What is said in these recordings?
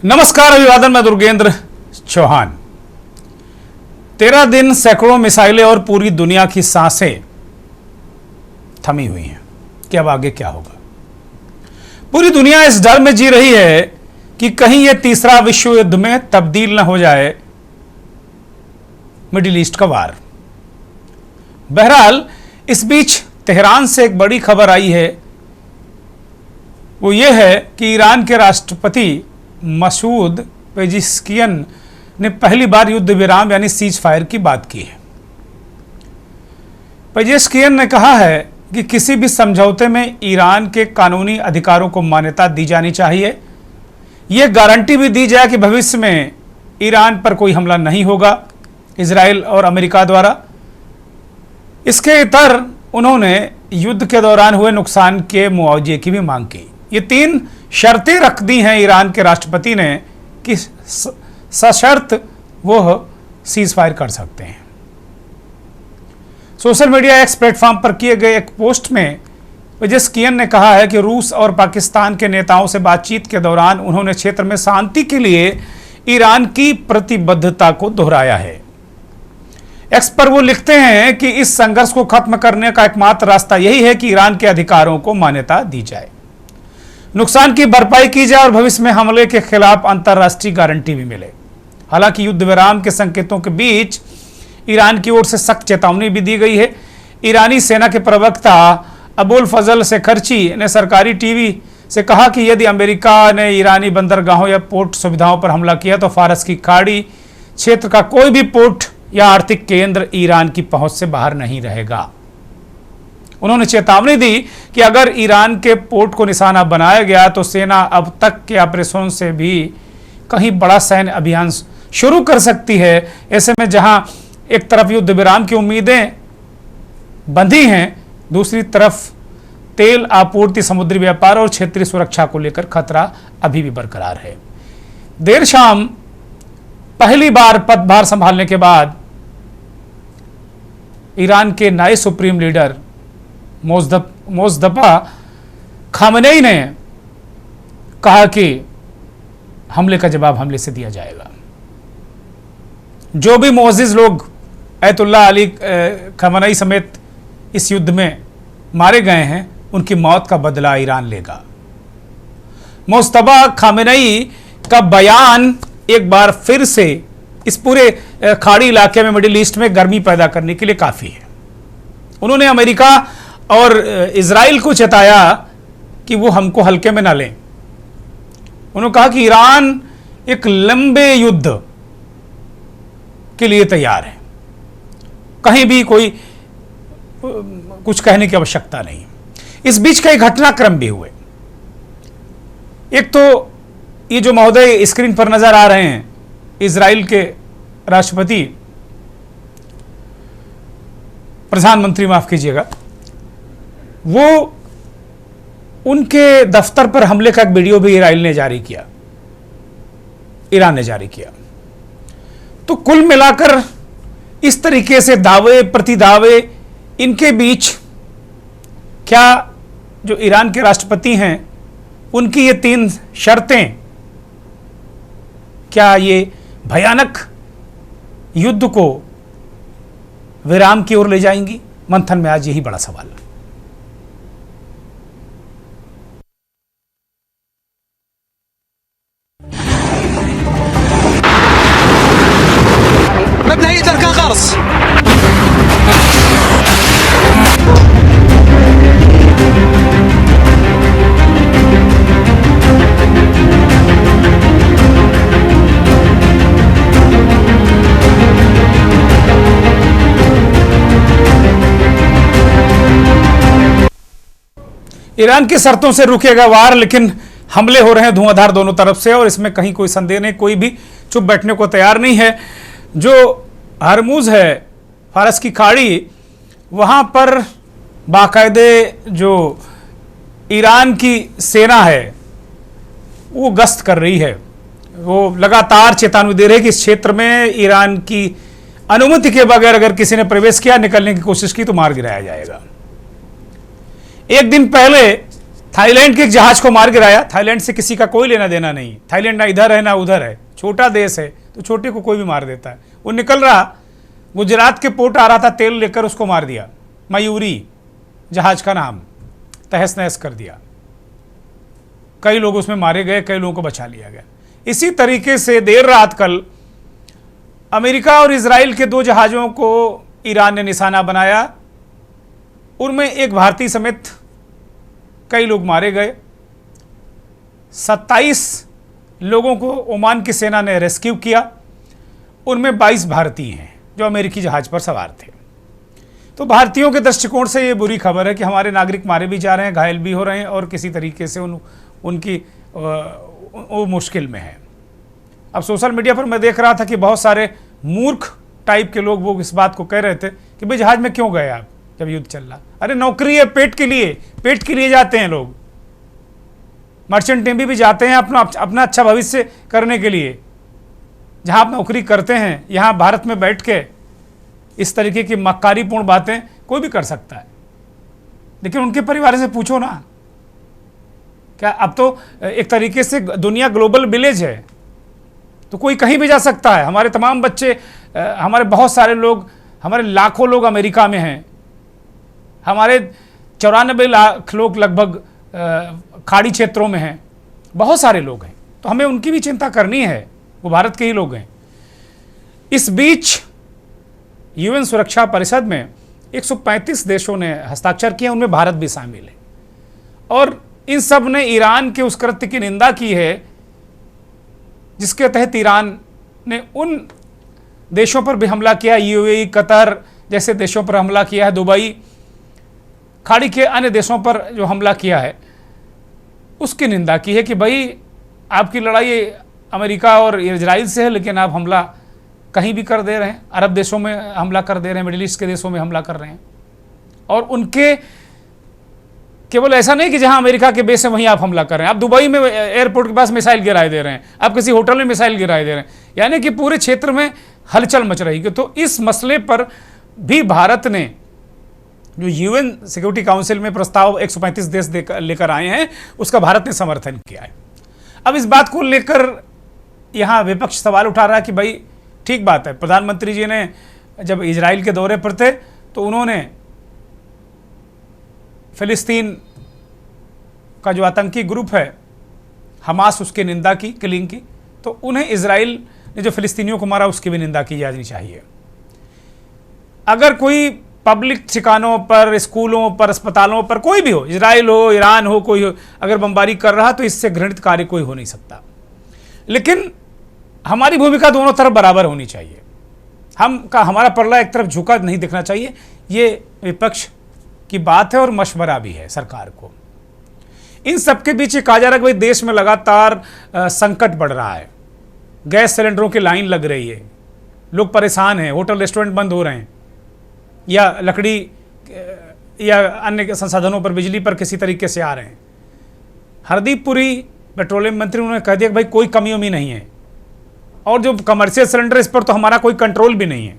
नमस्कार, अभिवादन। मैं दुर्गेंद्र चौहान। 13 दिन सैकड़ों मिसाइलें और पूरी दुनिया की सांसें थमी हुई हैं कि अब आगे क्या होगा। पूरी दुनिया इस डर में जी रही है कि कहीं यह तीसरा विश्व युद्ध में तब्दील न हो जाए मिडिल ईस्ट का वार। बहरहाल, इस बीच तेहरान से एक बड़ी खबर आई है। वो ये है कि ईरान के राष्ट्रपति मसूद पेजिशकियन ने पहली बार युद्ध विराम यानी सीज फायर की बात की है। पेजिशकियन ने कहा है कि किसी भी समझौते में ईरान के कानूनी अधिकारों को मान्यता दी जानी चाहिए। यह गारंटी भी दी जाए कि भविष्य में ईरान पर कोई हमला नहीं होगा इजराइल और अमेरिका द्वारा। इसके इतर उन्होंने युद्ध के दौरान हुए नुकसान के मुआवजे की भी मांग की। ये 3 शर्तें रख दी हैं ईरान के राष्ट्रपति ने कि सशर्त वो सीज फायर कर सकते हैं। सोशल मीडिया एक्स प्लेटफॉर्म पर किए गए एक पोस्ट में पेजिशकियन ने कहा है कि रूस और पाकिस्तान के नेताओं से बातचीत के दौरान उन्होंने क्षेत्र में शांति के लिए ईरान की प्रतिबद्धता को दोहराया है। एक्स पर वो लिखते हैं कि इस संघर्ष को खत्म करने का एकमात्र रास्ता यही है कि ईरान के अधिकारों को मान्यता दी जाए, नुकसान की भरपाई की जाए और भविष्य में हमले के खिलाफ अंतर्राष्ट्रीय गारंटी भी मिले। हालांकि युद्ध विराम के संकेतों के बीच ईरान की ओर से सख्त चेतावनी भी दी गई है। ईरानी सेना के प्रवक्ता अबुल फजल शेखरची ने सरकारी टीवी से कहा कि यदि अमेरिका ने ईरानी बंदरगाहों या पोर्ट सुविधाओं पर हमला किया तो फारस की खाड़ी क्षेत्र का कोई भी पोर्ट या आर्थिक केंद्र ईरान की पहुंच से बाहर नहीं रहेगा। उन्होंने चेतावनी दी कि अगर ईरान के पोर्ट को निशाना बनाया गया तो सेना अब तक के ऑपरेशन से भी कहीं बड़ा सैन्य अभियान शुरू कर सकती है। ऐसे में जहां एक तरफ युद्ध विराम की उम्मीदें बंधी हैं, दूसरी तरफ तेल आपूर्ति, समुद्री व्यापार और क्षेत्रीय सुरक्षा को लेकर खतरा अभी भी बरकरार है। देर शाम पहली बार पदभार संभालने के बाद ईरान के नए सुप्रीम लीडर मोज़्तफ़ा ख़ामेनेई ने कहा कि हमले का जवाब हमले से दिया जाएगा। जो भी मुअज़्ज़िज़ लोग अयतुल्लाह अली ख़ामेनेई समेत इस युद्ध में मारे गए हैं, उनकी मौत का बदला ईरान लेगा। मोज़्तफ़ा ख़ामेनेई का बयान एक बार फिर से इस पूरे खाड़ी इलाके में, मिडिल ईस्ट में गर्मी पैदा करने के लिए काफ़ी है। उन्होंने अमेरिका और इजराइल को चेताया कि वो हमको हल्के में ना लें। उन्होंने कहा कि ईरान एक लंबे युद्ध के लिए तैयार है, कहीं भी कोई कुछ कहने की आवश्यकता नहीं। इस बीच कई घटनाक्रम भी हुए। एक तो ये जो महोदय स्क्रीन पर नजर आ रहे हैं, इजराइल के राष्ट्रपति, प्रधानमंत्री माफ कीजिएगा, वो उनके दफ्तर पर हमले का एक वीडियो भी ईरान ने जारी किया। तो कुल मिलाकर इस तरीके से दावे प्रतिदावे, इनके बीच क्या जो ईरान के राष्ट्रपति हैं उनकी ये 3 शर्तें, क्या ये भयानक युद्ध को विराम की ओर ले जाएंगी? मंथन में आज यही बड़ा सवाल है। ईरान की शर्तों से रुकेगा वार, लेकिन हमले हो रहे हैं धुआंधार दोनों तरफ से और इसमें कहीं कोई संदेह नहीं, कोई भी चुप बैठने को तैयार नहीं है। जो हरमुज है, फारस की खाड़ी, वहां पर बाकायदे जो ईरान की सेना है वो गश्त कर रही है। वो लगातार चेतावनी दे रही है कि इस क्षेत्र में ईरान की अनुमति के बगैर अगर किसी ने प्रवेश किया, निकलने की कोशिश की तो मार गिराया जाएगा। एक दिन पहले थाईलैंड के एक जहाज को मार गिराया। थाईलैंड से किसी का कोई लेना देना नहीं, थाईलैंड ना इधर है ना उधर है, छोटा देश है, तो छोटे को कोई भी मार देता है। वो निकल रहा, गुजरात के पोर्ट आ रहा था तेल लेकर, उसको मार दिया। मयूरी जहाज का नाम, तहस नहस कर दिया। कई लोग उसमें मारे गए, कई लोगों को बचा लिया गया। इसी तरीके से देर रात कल अमेरिका और इजराइल के 2 जहाज़ों को ईरान ने निशाना बनाया। उनमें एक भारतीय समेत कई लोग मारे गए। 27 लोगों को ओमान की सेना ने रेस्क्यू किया। उनमें 22 भारतीय हैं जो अमेरिकी जहाज पर सवार थे। तो भारतीयों के दृष्टिकोण से ये बुरी खबर है कि हमारे नागरिक मारे भी जा रहे हैं, घायल भी हो रहे हैं और किसी तरीके से उनकी वो मुश्किल में है। अब सोशल मीडिया पर मैं देख रहा था कि बहुत सारे मूर्ख टाइप के लोग वो इस बात को कह रहे थे कि भाई जहाज में क्यों गए आप जब युद्ध चल रहा। अरे नौकरी है, पेट के लिए जाते हैं लोग। मर्चेंट नेवी भी जाते हैं अपना अच्छा भविष्य करने के लिए। जहां आप नौकरी करते हैं, यहां भारत में बैठ के इस तरीके की मक्कारीपूर्ण बातें कोई भी कर सकता है, लेकिन उनके परिवार से पूछो ना। क्या अब तो एक तरीके से दुनिया ग्लोबल विलेज है, तो कोई कहीं भी जा सकता है। हमारे तमाम बच्चे, हमारे बहुत सारे लोग, हमारे लाखों लोग अमेरिका में हैं, हमारे 94 लाख लोग लगभग खाड़ी क्षेत्रों में हैं, बहुत सारे लोग हैं। तो हमें उनकी भी चिंता करनी है, वो भारत के ही लोग हैं। इस बीच यूएन सुरक्षा परिषद में 135 देशों ने हस्ताक्षर किए, उनमें भारत भी शामिल है। और इन सब ने ईरान के उस कृत्य की निंदा की है जिसके तहत ईरान ने उन देशों पर भी हमला किया, यूएई, कतर जैसे देशों पर हमला किया है, दुबई, खाड़ी के अन्य देशों पर जो हमला किया है उसकी निंदा की है कि भाई आपकी लड़ाई अमेरिका और इजराइल से है, लेकिन आप हमला कहीं भी कर दे रहे हैं। अरब देशों में हमला कर दे रहे हैं, मिडिल ईस्ट के देशों में हमला कर रहे हैं। और उनके केवल ऐसा नहीं कि जहां अमेरिका के बेस है वहीं आप हमला कर रहे हैं, आप दुबई में एयरपोर्ट के पास मिसाइल गिराए दे रहे हैं, आप किसी होटल में मिसाइल गिराए दे रहे हैं, यानी कि पूरे क्षेत्र में हलचल मच रही है। तो इस मसले पर भी भारत ने जो यूएन सिक्योरिटी काउंसिल में प्रस्ताव 135 देश लेकर आए हैं उसका भारत ने समर्थन किया है। अब इस बात को लेकर यहां विपक्ष सवाल उठा रहा है कि भाई ठीक बात है, प्रधानमंत्री जी ने जब इजराइल के दौरे पर थे तो उन्होंने फिलिस्तीन का जो आतंकी ग्रुप है हमास, उसकी निंदा की, किलिंग की, तो उन्हें इजराइल ने जो फिलिस्तीनियों को मारा उसकी भी निंदा की जानी चाहिए। अगर कोई पब्लिक ठिकानों पर, स्कूलों पर, अस्पतालों पर, कोई भी हो, इजराइल हो, ईरान हो, कोई हो, अगर बमबारी कर रहा तो इससे घृणित कार्य कोई हो नहीं सकता। लेकिन हमारी भूमिका दोनों तरफ बराबर होनी चाहिए। हमारा पल्ला एक तरफ झुका नहीं दिखना चाहिए। ये विपक्ष की बात है और मशवरा भी है सरकार को। इन सबके बीच कहा जा रहा है कि भाई देश में लगातार संकट बढ़ रहा है, गैस सिलेंडरों की लाइन लग रही है, लोग परेशान हैं, होटल रेस्टोरेंट बंद हो रहे हैं, या लकड़ी या अन्य संसाधनों पर, बिजली पर किसी तरीके से आ रहे हैं। हरदीप पुरी पेट्रोलियम मंत्री, उन्होंने कह दिया कि भाई कोई कमी उमी नहीं है, और जो कमर्शियल सिलेंडर इस पर तो हमारा कोई कंट्रोल भी नहीं है,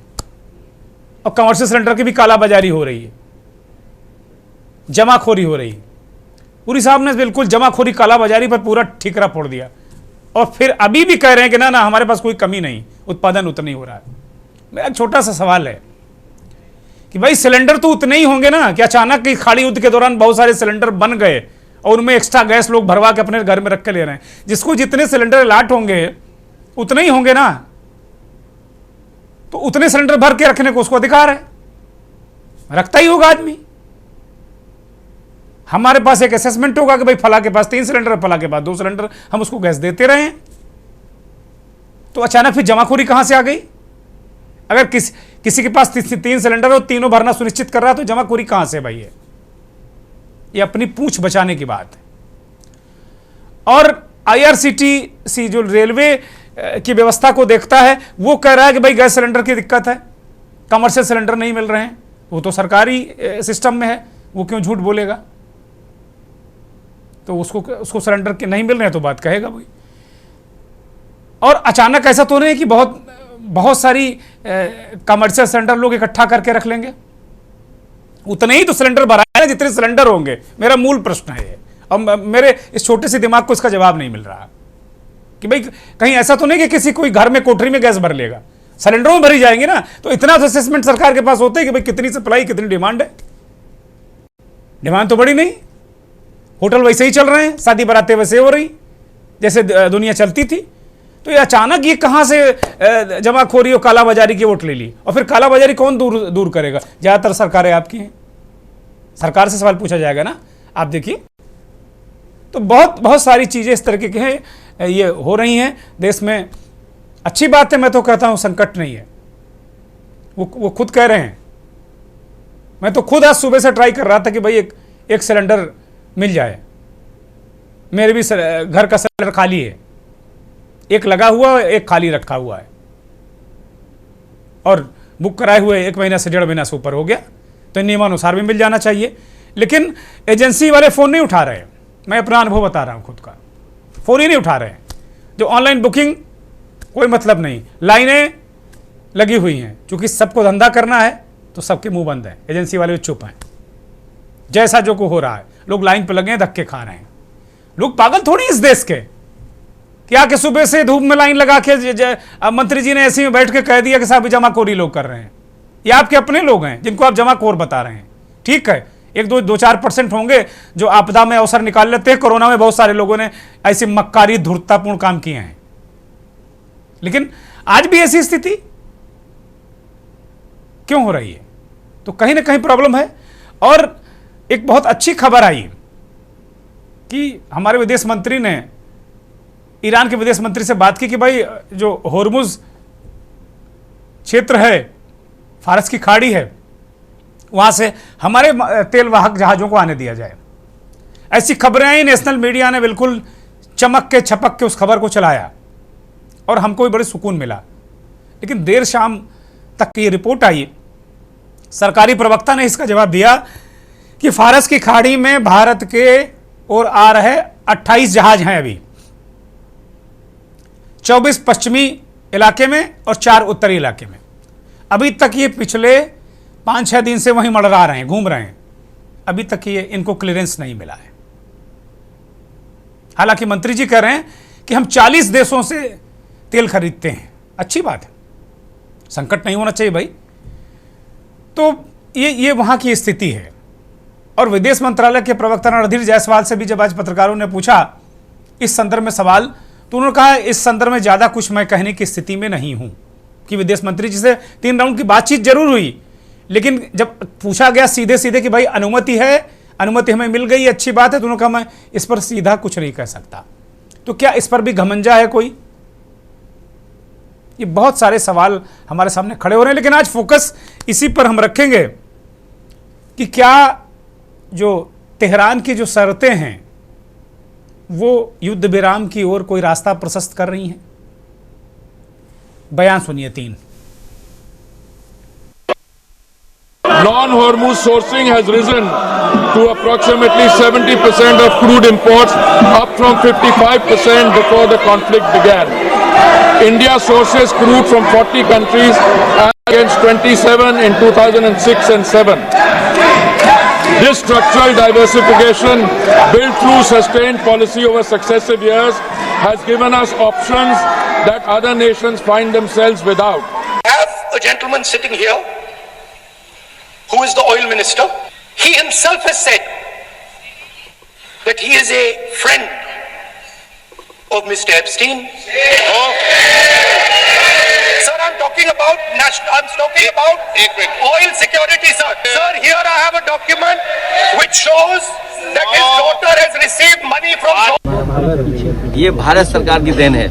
और कमर्शियल सिलेंडर की भी कालाबाजारी हो रही है, जमाखोरी हो रही है। पुरी साहब ने बिल्कुल जमाखोरी, कालाबाजारी पर पूरा ठिकरा फोड़ दिया, और फिर अभी भी कह रहे हैं कि ना हमारे पास कोई कमी नहीं, उत्पादन उतना ही हो रहा है। मेरा छोटा सा सवाल है कि भाई सिलेंडर तो उतने ही होंगे ना, कि अचानक की खाड़ी युद्ध के दौरान बहुत सारे सिलेंडर बन गए और उनमें एक्स्ट्रा गैस लोग भरवा के अपने घर में रख के ले रहे हैं। जिसको जितने सिलेंडर अलाट होंगे उतने ही होंगे ना, तो उतने सिलेंडर भर के रखने को उसको अधिकार है, रखता ही होगा आदमी। हमारे पास एक असेसमेंट होगा कि भाई फला के पास 3 सिलेंडर, फला के पास 2 सिलेंडर, हम उसको गैस देते रहे हैं। तो अचानक फिर जमाखोरी कहां से आ गई? अगर किसी के पास 3 सिलेंडर है, तीनों भरना सुनिश्चित कर रहा है, तो जमाखोरी कहां से भाई है? ये अपनी पूंछ बचाने की बात है। और आईआरसीटीसी जो रेलवे की व्यवस्था को देखता है, वो कह रहा है कि भाई गैस सिलेंडर की दिक्कत है, कमर्शियल सिलेंडर नहीं मिल रहे हैं। वो तो सरकारी सिस्टम में है, वो क्यों झूठ बोलेगा? तो उसको सिलेंडर के नहीं मिल रहे हैं तो बात कहेगा भाई। और अचानक ऐसा तो नहीं कि बहुत सारी कमर्शियल सिलेंडर लोग इकट्ठा करके रख लेंगे, उतने ही तो सिलेंडर भराए जितने सिलेंडर होंगे। मेरा मूल प्रश्न है ये, अब मेरे इस छोटे से दिमाग को इसका जवाब नहीं मिल रहा कि भाई कहीं ऐसा तो नहीं कि किसी कोई घर में कोठरी में गैस भर लेगा, सिलेंडरों में भरी जाएंगे ना। तो इतना तो असेसमेंट सरकार के पास होता है कि भाई कितनी सप्लाई कितनी डिमांड है। डिमांड तो बड़ी नहीं, होटल वैसे ही चल रहे हैं, शादी बारातें वैसे हो रही जैसे दुनिया चलती थी। तो ये अचानक ये कहां से जमाखोरी और कालाबाजारी की वोट ले ली? और फिर कालाबाजारी कौन दूर करेगा? ज्यादातर सरकारें आपकी हैं, सरकार से सवाल पूछा जाएगा ना। आप देखिए, तो बहुत सारी चीजें इस तरीके की हैं, ये हो रही हैं देश में। अच्छी बात है, मैं तो कहता हूं संकट नहीं है, वो खुद कह रहे हैं। मैं तो खुद आज सुबह से ट्राई कर रहा था कि भाई एक सिलेंडर मिल जाए। मेरे भी घर का सिलेंडर खाली है, एक लगा हुआ है, एक खाली रखा हुआ है, और बुक कराए हुए 1 महीना से 1.5 महीना से ऊपर हो गया। तो नियमानुसार भी मिल जाना चाहिए, लेकिन एजेंसी वाले फोन नहीं उठा रहे। मैं अपना अनुभव बता रहा हूं खुद का, फोन ही नहीं उठा रहे हैं। जो ऑनलाइन बुकिंग, कोई मतलब नहीं, लाइनें लगी हुई हैं। चूंकि सबको धंधा करना है तो सबके मुंह बंद है, एजेंसी वाले चुप हैं। जैसा जो को हो रहा है, लोग लाइन पर लगे हैं, धक्के खा रहे हैं। लोग पागल थोड़ी इस देश के, क्या कि सुबह से धूप में लाइन लगा के मंत्री जी ने ऐसे में बैठ के कह दिया कि साहब जमाखोरी लोग कर रहे हैं। ये आपके अपने लोग हैं जिनको आप जमाखोर बता रहे हैं। ठीक है, 1-2-4% होंगे जो आपदा में अवसर निकाल लेते हैं। कोरोना में बहुत सारे लोगों ने ऐसी मक्कारी धूर्ततापूर्ण काम किए हैं, लेकिन आज भी ऐसी स्थिति क्यों हो रही है? तो कहीं ना कहीं प्रॉब्लम है। और एक बहुत अच्छी खबर आई कि हमारे विदेश मंत्री ने ईरान के विदेश मंत्री से बात की कि भाई जो होर्मुज क्षेत्र है, फारस की खाड़ी है, वहां से हमारे तेल वाहक जहाजों को आने दिया जाए। ऐसी खबरें आई, नेशनल मीडिया ने बिल्कुल चमक के छपक के उस खबर को चलाया और हमको भी बड़ी सुकून मिला। लेकिन देर शाम तक ये रिपोर्ट आई, सरकारी प्रवक्ता ने इसका जवाब दिया कि फारस की खाड़ी में भारत के ओर आ रहे 28 जहाज हैं अभी, 24 पश्चिमी इलाके में और 4 उत्तरी इलाके में। अभी तक ये पिछले 5-6 दिन से वहीं मंडरा रहे हैं, घूम रहे हैं। अभी तक ये इनको क्लियरेंस नहीं मिला है। हालांकि मंत्री जी कह रहे हैं कि हम 40 देशों से तेल खरीदते हैं। अच्छी बात है, संकट नहीं होना चाहिए भाई। तो ये वहां की स्थिति है। और विदेश मंत्रालय के प्रवक्ता रणधीर जायसवाल से भी जब आज पत्रकारों ने पूछा इस संदर्भ में सवाल, तो उन्होंने कहा इस संदर्भ में ज्यादा कुछ मैं कहने की स्थिति में नहीं हूं। कि विदेश मंत्री जी से 3 राउंड की बातचीत जरूर हुई, लेकिन जब पूछा गया सीधे सीधे कि भाई अनुमति है, अनुमति हमें मिल गई, अच्छी बात है, तो उन्होंने कहा मैं इस पर सीधा कुछ नहीं कह सकता। तो क्या इस पर भी घमंजा है कोई? ये बहुत सारे सवाल हमारे सामने खड़े हो रहे हैं। लेकिन आज फोकस इसी पर हम रखेंगे कि क्या जो तेहरान की जो शर्तें हैं वो युद्ध विराम की ओर कोई रास्ता प्रशस्त कर रही हैं। बयान सुनिए 3। Non-Hormuz sourcing has risen to approximately 70% of crude imports, up from 55% before the conflict began. India sources crude from 40 countries against 27 in 2006 and 7. This structural diversification, built through sustained policy over successive years, has given us options that other nations find themselves without. I have a gentleman sitting here who is the oil minister. He himself has said that he is a friend of Mr. Epstein. Sir, I'm talking about oil security, sir. Sir, here I have a document which shows that his daughter has received money from. ये भारत सरकार की then है।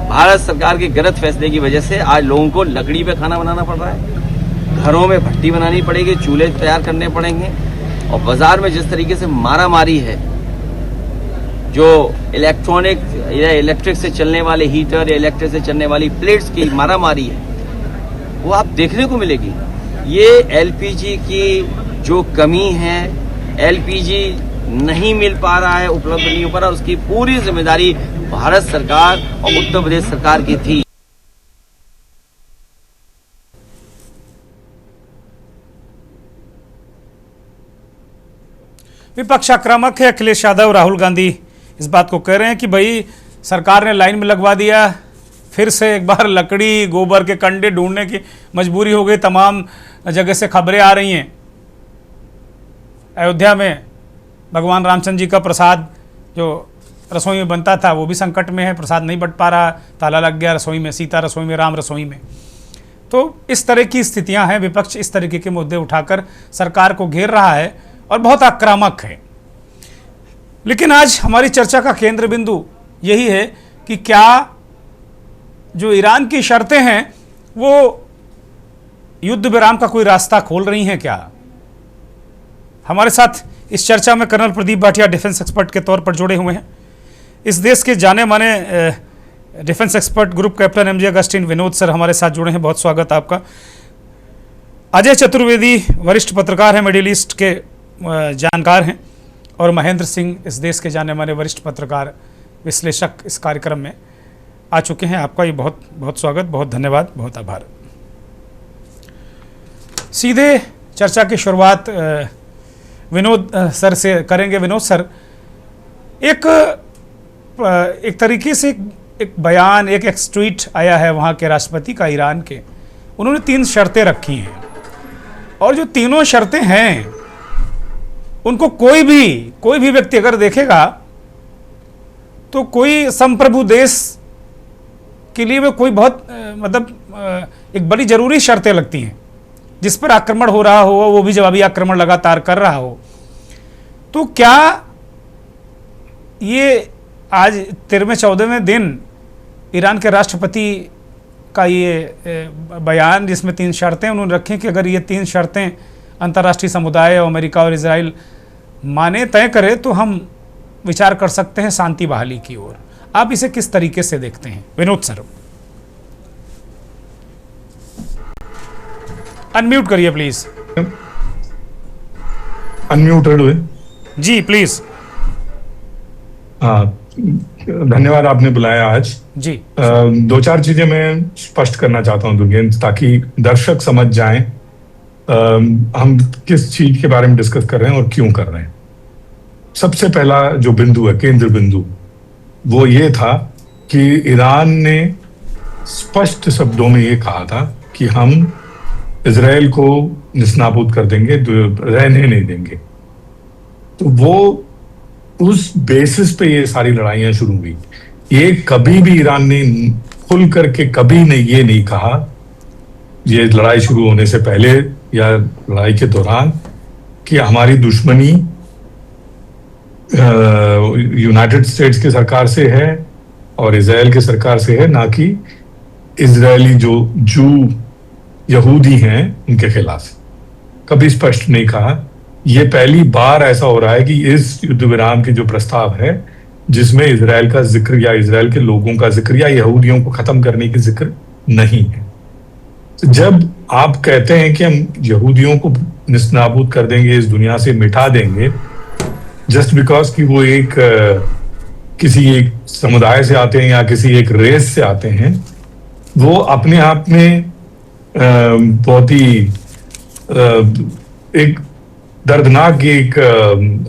भारत सरकार के गलत फैसले की वजह से आज लोगों को लकड़ी पे खाना बनाना पड़ रहा है, घरों में भट्टी बनानी पड़ेगी, चूल्हे तैयार करने पड़ेंगे, और बाजार में जिस तरीके से मारामारी है, जो इलेक्ट्रिक से चलने वाले हीटर या इलेक्ट्रिक से चलने वाली प्लेट्स की मारामारी है, वो आप देखने को मिलेगी। ये एलपीजी की जो कमी है, एलपीजी नहीं मिल पा रहा है, उपलब्ध नहीं हो पा रहा, उसकी पूरी जिम्मेदारी भारत सरकार और उत्तर प्रदेश सरकार की थी। विपक्ष आक्रामक है। अखिलेश यादव, राहुल गांधी इस बात को कह रहे हैं कि भाई सरकार ने लाइन में लगवा दिया, फिर से एक बार लकड़ी गोबर के कंडे ढूंढने की मजबूरी हो गई। तमाम जगह से खबरें आ रही हैं। अयोध्या में भगवान रामचंद्र जी का प्रसाद जो रसोई में बनता था वो भी संकट में है, प्रसाद नहीं बंट पा रहा, ताला लग गया रसोई में, सीता रसोई में, राम रसोई में। तो इस तरह की स्थितियां हैं। विपक्ष इस तरीके के मुद्दे उठाकर सरकार को घेर रहा है और बहुत आक्रामक है। लेकिन आज हमारी चर्चा का केंद्र बिंदु यही है कि क्या जो ईरान की शर्तें हैं वो युद्ध विराम का कोई रास्ता खोल रही हैं क्या? हमारे साथ इस चर्चा में colonel Pradeep Bhatia defence expert के तौर पर जुड़े हुए हैं। इस देश के जाने माने defence expert group captain MJ Augustine Vinod sir हमारे साथ जुड़े हैं, बहुत स्वागत आपका। अजय चतुर्वेदी वरिष्ठ पत्रकार हैं, मिडिल ईस्ट के जानकार हैं, और महेंद्र सिंह इस देश के जाने माने वरिष्ठ पत्रकार विश्लेषक इस कार्यक्रम में आ चुके हैं। आपका ये बहुत बहुत स्वागत, बहुत धन्यवाद, बहुत आभार। सीधे चर्चा की शुरुआत विनोद सर से करेंगे। विनोद सर, एक तरीके से एक बयान, एक ट्वीट आया है वहाँ के राष्ट्रपति का ईरान के। उन्होंने 3 शर्तें रखी हैं और जो तीनों शर्तें हैं उनको कोई भी व्यक्ति अगर देखेगा तो कोई संप्रभु देश के लिए वो कोई बहुत एक बड़ी जरूरी शर्तें लगती हैं। जिस पर आक्रमण हो रहा हो वो भी जवाबी आक्रमण लगातार कर रहा हो, तो क्या ये आज 13वें-14वें दिन ईरान के राष्ट्रपति का ये बयान जिसमें 3 शर्तें उन्होंने रखी कि अगर ये 3 शर्तें अंतर्राष्ट्रीय समुदाय और अमेरिका और इजराइल माने, तय करे, तो हम विचार कर सकते हैं शांति बहाली की ओर। आप इसे किस तरीके से देखते हैं विनोद सर? अनम्यूट करिए प्लीज। अनम्यूटेड हुए जी प्लीज। हाँ, धन्यवाद आपने बुलाया आज जी। 2-4 चीजें मैं स्पष्ट करना चाहता हूं दुर्गेन, ताकि दर्शक समझ जाएं हम किस चीज के बारे में डिस्कस कर रहे हैं और क्यों कर रहे हैं। सबसे पहला जो बिंदु है, केंद्र बिंदु, वो ये था कि ईरान ने स्पष्ट शब्दों में ये कहा था कि हम इजराइल को निस्नाबूद कर देंगे, रहने नहीं देंगे। तो वो उस बेसिस पे ये सारी लड़ाइयां शुरू हुई। ये कभी भी ईरान ने खुल करके कभी ये नहीं कहा, ये लड़ाई शुरू होने से पहले या लड़ाई के दौरान, कि हमारी दुश्मनी यूनाइटेड स्टेट्स की सरकार से है और इजराइल की सरकार से है, ना कि इजरायली जो जू यहूदी हैं उनके खिलाफ। कभी स्पष्ट नहीं कहा। ये पहली बार ऐसा हो रहा है कि इस युद्ध विराम के जो प्रस्ताव है जिसमें इजराइल का जिक्र या इजराइल के लोगों का जिक्र या यहूदियों को खत्म करने की जिक्र नहीं है। तो जब आप कहते हैं कि हम यहूदियों को निस्नाबूद कर देंगे, इस दुनिया से मिटा देंगे, जस्ट बिकॉज कि वो किसी एक समुदाय से आते हैं या किसी एक रेस से आते हैं, वो अपने आप में बहुत ही एक दर्दनाक एक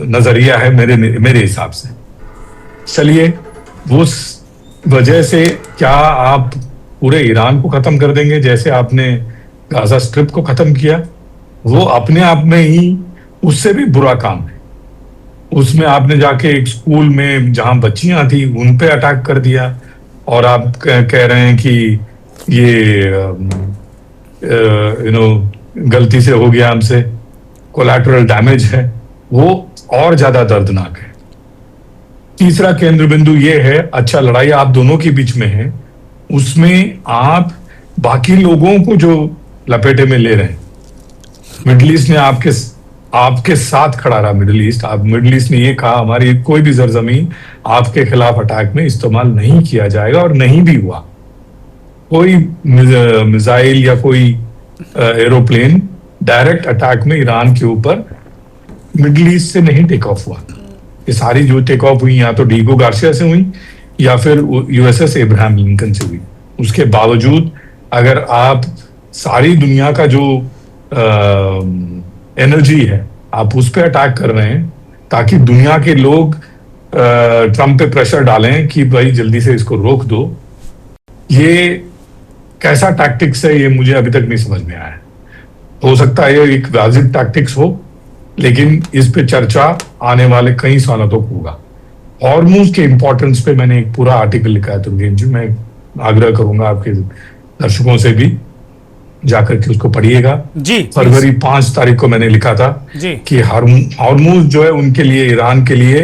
नजरिया है मेरे हिसाब से। चलिए, उस वजह से क्या आप पूरे ईरान को खत्म कर देंगे जैसे आपने गाजा स्ट्रिप को खत्म किया? वो अपने आप में ही उससे भी बुरा काम है। उसमें आपने जाके एक स्कूल में जहां बच्चियां थी उन पे अटैक कर दिया और आप कह रहे हैं कि ये गलती से हो गया, हमसे कोलैटरल डैमेज है। वो और ज्यादा दर्दनाक है। तीसरा केंद्र बिंदु ये है, अच्छा लड़ाई आप दोनों के बीच में है, उसमें आप बाकी लोगों को जो लपेटे में ले रहे हैं। मिडिल ईस्ट ने आपके साथ खड़ा रहा। मिडिल ईस्ट ने ये कहा हमारी कोई भी सरजमीन आपके खिलाफ अटैक में इस्तेमाल नहीं किया जाएगा, और नहीं भी हुआ। कोई मिसाइल या कोई एरोप्लेन डायरेक्ट अटैक में ईरान के ऊपर मिडिल ईस्ट से नहीं टेक ऑफ हुआ। ये सारी जो टेक ऑफ हुई या तो डीगो गार्सिया से हुई या फिर यूएसएस एब्राहम लिंकन से हुई। उसके बावजूद अगर आप सारी दुनिया का जो एनर्जी है आप उस पर अटैक कर रहे हैं, ताकि दुनिया के लोग ट्रम्प पे प्रेशर डालें कि भाई जल्दी से इसको रोक दो। ये कैसा टैक्टिक्स है ये मुझे अभी तक नहीं समझ में आया है। हो सकता है ये एक वाजिब टैक्टिक्स हो, लेकिन इस पे चर्चा आने वाले कई सालों तक होगा। हॉर्मूज के इंपॉर्टेंस पे मैंने एक पूरा आर्टिकल लिखा है तुर्गेन जी, मैं आग्रह करूंगा आपके दर्शकों से भी जाकर के उसको पढ़िएगा जी। फरवरी 5 तारीख को मैंने लिखा था जी। कि हॉर्मूज जो है उनके लिए, ईरान के लिए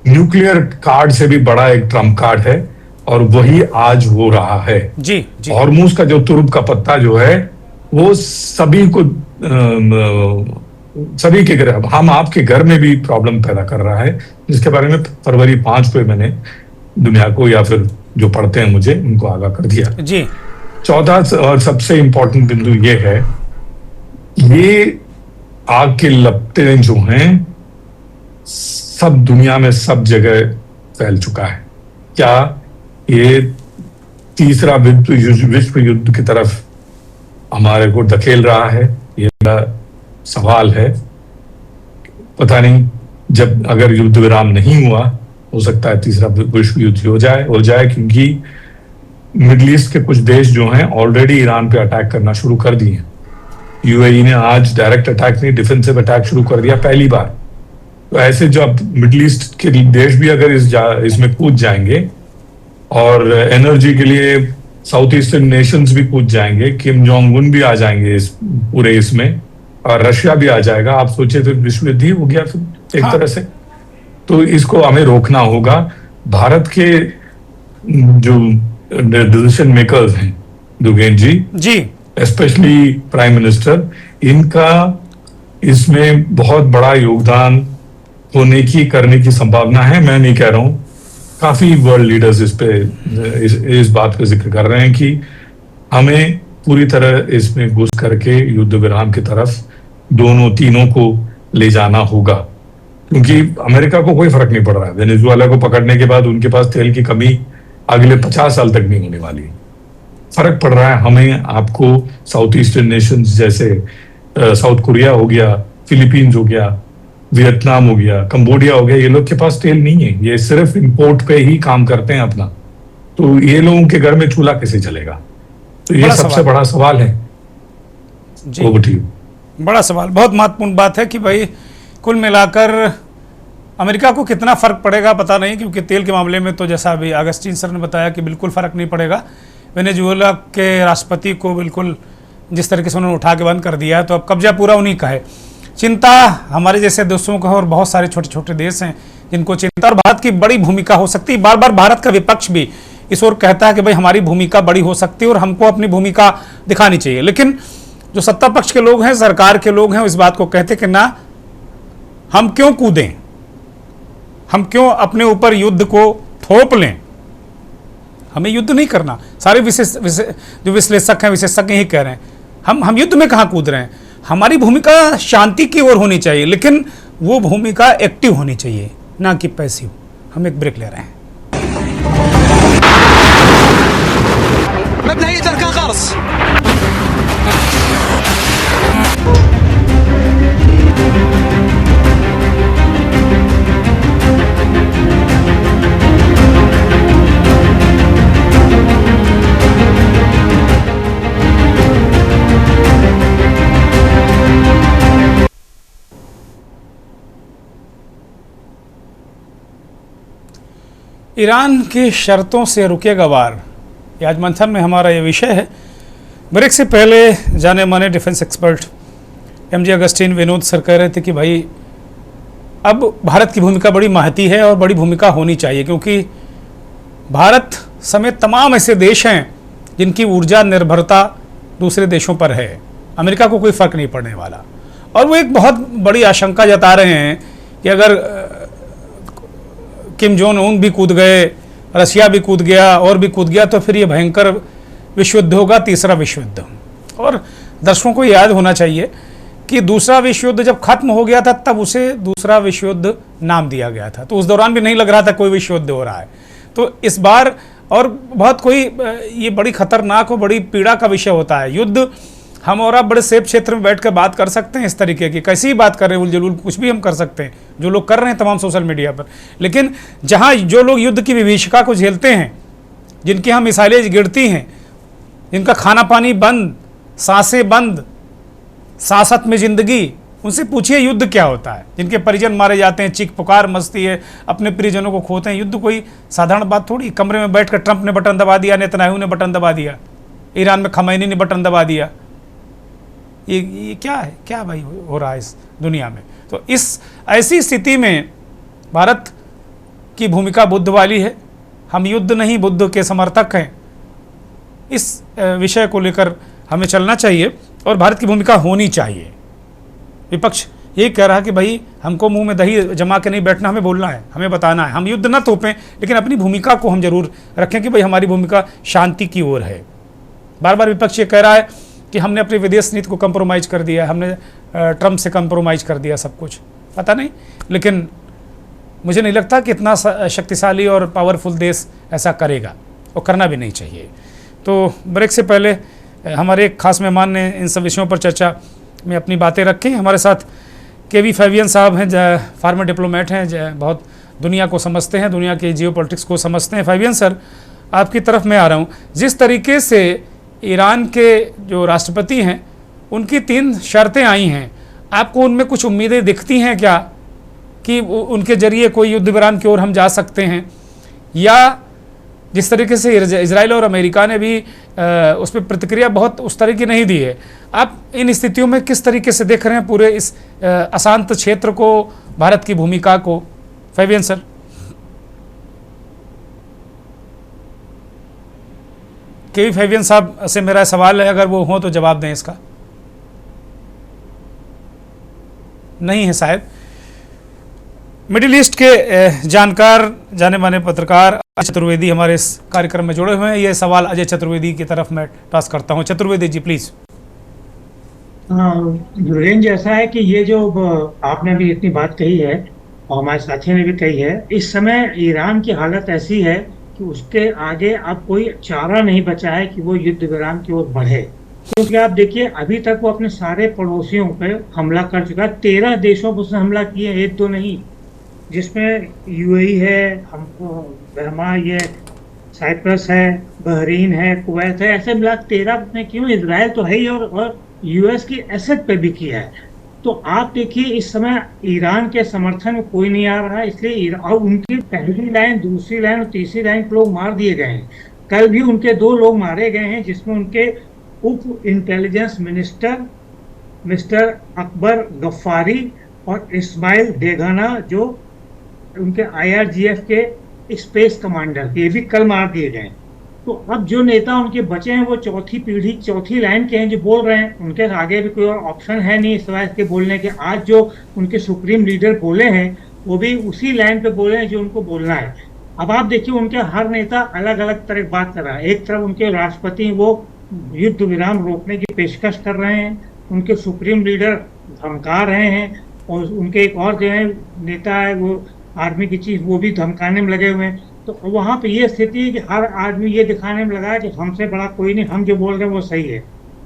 न्यूक्लियर कार्ड से भी बड़ा एक ट्रम्प कार्ड है, और वही आज हो रहा है। जी जी। हॉर्मूज का जो तुर्क का पत्ता जो है वो सभी को सभी के घर, हम आपके घर में भी प्रॉब्लम पैदा कर रहा है, जिसके बारे में फरवरी 5 को मैंने दुनिया को, या फिर जो पढ़ते हैं मुझे, उनको आगाह कर दिया। जी। चौथा और सबसे इंपॉर्टेंट बिंदु ये है, ये आग के लपटें जो हैं सब दुनिया में सब जगह फैल चुका है। क्या ये तीसरा विश्व युद्ध की तरफ हमारे को धकेल रहा है? ये बड़ा सवाल है। पता नहीं, जब अगर युद्ध विराम नहीं हुआ, हो सकता है तीसरा विश्व युद्ध हो जाए, क्योंकि मिडिल ईस्ट के कुछ देश जो हैं ऑलरेडी ईरान पे अटैक करना शुरू कर दिए हैं। यूएई ने आज डायरेक्ट अटैक नहीं, डिफेंसिव अटैक शुरू कर दिया पहली बार। तो ऐसे जो अब मिडिल ईस्ट के देश भी अगर इसमें कूद जाएंगे, और एनर्जी के लिए साउथ ईस्टर्न नेशंस भी कूद जाएंगे, किम जोंग उन भी आ जाएंगे इस पूरे इसमें, और रशिया भी आ जाएगा, आप सोचिए फिर विश्व युद्ध ही हो गया फिर एक तरह से। तो इसको हमें रोकना होगा। भारत के जो डिसीजन मेकर्स हैं दुर्गेन जी, स्पेशली प्राइम मिनिस्टर, इनका इसमें बहुत बड़ा योगदान करने की संभावना है। मैं नहीं कह रहा हूं, काफी वर्ल्ड लीडर्स इस बात पे जिक्र कर रहे हैं कि हमें पूरी तरह इसमें घुस करके युद्ध विराम की तरफ दोनों तीनों को ले जाना होगा, क्योंकि अमेरिका को कोई फर्क नहीं पड़ रहा है। वेनेजुएला को पकड़ने के बाद उनके पास तेल की कमी अगले 50 साल तक नहीं होने वाली। फर्क पड़ रहा है हमें, आपको, साउथ ईस्टर्न नेशंस जैसे साउथ कोरिया हो गया, फिलीपींस हो गया, वियतनाम हो गया, कंबोडिया हो गया, ये लोग के पास तेल नहीं है, ये सिर्फ इंपोर्ट पे ही काम करते हैं अपना। तो ये लोगों के घर में चूल्हा कैसे चलेगा? तो ये सबसे बड़ा सवाल है जी। बड़ा सवाल, बहुत महत्वपूर्ण बात है कि भाई कुल मिलाकर अमेरिका को कितना फर्क पड़ेगा पता नहीं, क्योंकि तेल के मामले में तो जैसा अभी अगस्टीन सर ने बताया कि बिल्कुल फर्क नहीं पड़ेगा। वेनेजुएला के राष्ट्रपति को बिल्कुल जिस तरीके से उन्होंने उठा के बंद कर दिया है, तो अब कब्जा पूरा उन्हीं का है। चिंता हमारे जैसे देशों का, और बहुत सारे छोटे छोटे देश हैं जिनको चिंता, और भारत की बड़ी भूमिका हो सकती है। बार बार भारत का विपक्ष भी इस ओर कहता है कि भाई हमारी भूमिका बड़ी हो सकती है और हमको अपनी भूमिका दिखानी चाहिए, लेकिन जो सत्ता पक्ष के लोग हैं, सरकार के लोग हैं, इस बात को कहते कि ना, हम क्यों कूदें, हम क्यों अपने ऊपर युद्ध को थोप लें, हमें युद्ध नहीं करना। सारे जो विश्लेषक हैं, विशेषज्ञ ही कह रहे हैं हम युद्ध में कहाँ कूद रहे हैं। हमारी भूमिका शांति की ओर होनी चाहिए, लेकिन वो भूमिका एक्टिव होनी चाहिए, ना कि पैसिव। हम एक ब्रेक ले रहे हैं। ईरान की शर्तों से रुकेगा वार, ये आज मंथन में हमारा ये विषय है। ब्रेक से पहले जाने माने defence expert MJ Augustine Vinod sir कह रहे थे कि भाई अब भारत की भूमिका बड़ी महती है और बड़ी भूमिका होनी चाहिए, क्योंकि भारत समेत तमाम ऐसे देश हैं जिनकी ऊर्जा निर्भरता दूसरे देशों पर है। अमेरिका को कोई फर्क नहीं पड़ने वाला, और वो एक बहुत बड़ी आशंका जता रहे हैं कि अगर किम जोंग उन भी कूद गए, रशिया भी कूद गया और भी कूद गया, तो फिर ये भयंकर विश्व युद्ध होगा, तीसरा विश्व युद्ध। और दर्शकों को याद होना चाहिए कि दूसरा विश्व युद्ध जब खत्म हो गया था, तब उसे दूसरा विश्व युद्ध नाम दिया गया था, तो उस दौरान भी नहीं लग रहा था कोई विश्व युद्ध हो रहा है। तो इस बार और बहुत कोई ये बड़ी खतरनाक और बड़ी पीड़ा का विषय होता है। युद्ध हम और आप बड़े सेफ क्षेत्र में बैठकर बात कर सकते हैं इस तरीके की, कैसी ही बात कर रहे हैं, उलझुल कुछ भी हम कर सकते हैं जो लोग कर रहे हैं तमाम सोशल मीडिया पर। लेकिन जहां जो लोग युद्ध की विभीषिका को झेलते हैं, जिनकी हम मिसाइलें गिरती हैं, जिनका खाना पानी बंद, सांसें बंद, सांसत में जिंदगी, उनसे पूछिए युद्ध क्या होता है। जिनके परिजन मारे जाते हैं, चीख पुकार मचती है, अपने परिजनों को खोते हैं। युद्ध कोई साधारण बात थोड़ी। कमरे में बैठकर ट्रंप ने बटन दबा दिया, नेतन्याहू ने बटन दबा दिया, ईरान में खमैनी ने बटन दबा दिया। ये क्या है, क्या भाई हो रहा है इस दुनिया में। तो इस ऐसी स्थिति में भारत की भूमिका बुद्ध वाली है। हम युद्ध नहीं बुद्ध के समर्थक हैं। इस विषय को लेकर हमें चलना चाहिए और भारत की भूमिका होनी चाहिए। विपक्ष ये कह रहा है कि भाई हमको मुंह में दही जमा के नहीं बैठना, हमें बोलना है, हमें बताना है। हम युद्ध न थोपें, लेकिन अपनी भूमिका को हम जरूर रखें कि भाई हमारी भूमिका शांति की ओर है। बार बार विपक्ष ये कह रहा है कि हमने अपनी विदेश नीति को कंप्रोमाइज़ कर दिया, हमने ट्रंप से कंप्रोमाइज़ कर दिया सब कुछ। पता नहीं, लेकिन मुझे नहीं लगता कि इतना शक्तिशाली और पावरफुल देश ऐसा करेगा, और करना भी नहीं चाहिए। तो ब्रेक से पहले हमारे एक खास मेहमान ने इन सब विषयों पर चर्चा में अपनी बातें रखी। हमारे साथ केवी फैबियन साहब हैं, फॉर्मर डिप्लोमेट हैं, बहुत दुनिया को समझते हैं, दुनिया के जियो पॉलिटिक्स को समझते हैं। फैबियन सर, आपकी तरफ मैं आ रहा हूँ। जिस तरीके से ईरान के जो राष्ट्रपति हैं, उनकी 3 शर्तें आई हैं, आपको उनमें कुछ उम्मीदें दिखती हैं क्या कि उनके जरिए कोई युद्ध विराम की ओर हम जा सकते हैं? या जिस तरीके से इजराइल और अमेरिका ने भी उस पर प्रतिक्रिया बहुत उस तरह की नहीं दी है, आप इन स्थितियों में किस तरीके से देख रहे हैं पूरे इस अशांत क्षेत्र को, भारत की भूमिका को? Fabian sir. केवी फैबियन साहब से मेरा सवाल है, अगर वो हो तो जवाब दें इसका। नहीं है शायद। मिडिल ईस्ट के जानकार, जाने माने पत्रकार अजय चतुर्वेदी हमारे इस कार्यक्रम में जुड़े हुए हैं। ये सवाल अजय चतुर्वेदी की तरफ मैं टॉस करता हूं। चतुर्वेदी जी प्लीज। रेंज ऐसा है कि ये जो आपने भी इतनी बात कही है और हमारे साथियों ने भी कही है, इस समय ईरान की हालत ऐसी है कि उसके आगे अब कोई चारा नहीं बचा है कि वो युद्ध विराम की ओर बढ़े। क्योंकि आप देखिए, अभी तक वो अपने सारे पड़ोसियों पे हमला कर चुका है। 13 देशों पर उसने हमला किए, एक दो नहीं, जिसमें यूएई है, हमको बर्मा, ये साइप्रस है, बहरीन है, कुवैत है, ऐसे मिला 13 ने क्यों, इजराइल तो है ही, और यूएस की एसेट पे भी किया है। तो आप देखिए, इस समय ईरान के समर्थन में कोई नहीं आ रहा है, इसलिए और उनकी पहली लाइन, दूसरी लाइन और तीसरी लाइन के लोग मार दिए गए हैं। कल भी उनके 2 लोग मारे गए हैं, जिसमें उनके उप intelligence minister mister Akbar Ghafari और इस्माइल देगाना, जो उनके IRGF के स्पेस कमांडर, ये भी कल मार दिए गए। तो अब जो नेता उनके बचे हैं वो चौथी पीढ़ी, चौथी लाइन के हैं जो बोल रहे हैं। उनके आगे भी कोई और ऑप्शन है नहीं सिवाय इसके बोलने के। आज जो उनके सुप्रीम लीडर बोले हैं वो भी उसी लाइन पे बोले हैं जो उनको बोलना है। अब आप देखिए, उनके हर नेता अलग अलग तरह बात कर रहा है। एक तरफ उनके राष्ट्रपति वो युद्ध विराम रोकने की पेशकश कर रहे हैं, उनके सुप्रीम लीडर धमका रहे हैं, और उनके एक और जो है नेता है वो आर्मी की चीफ, वो भी धमकाने में लगे हुए हैं। तो वहाँ पे ये स्थिति है कि हर आदमी ये दिखाने में लगा है कि हमसे बड़ा कोई नहीं, हम जो बोल रहे हैं वो सही है।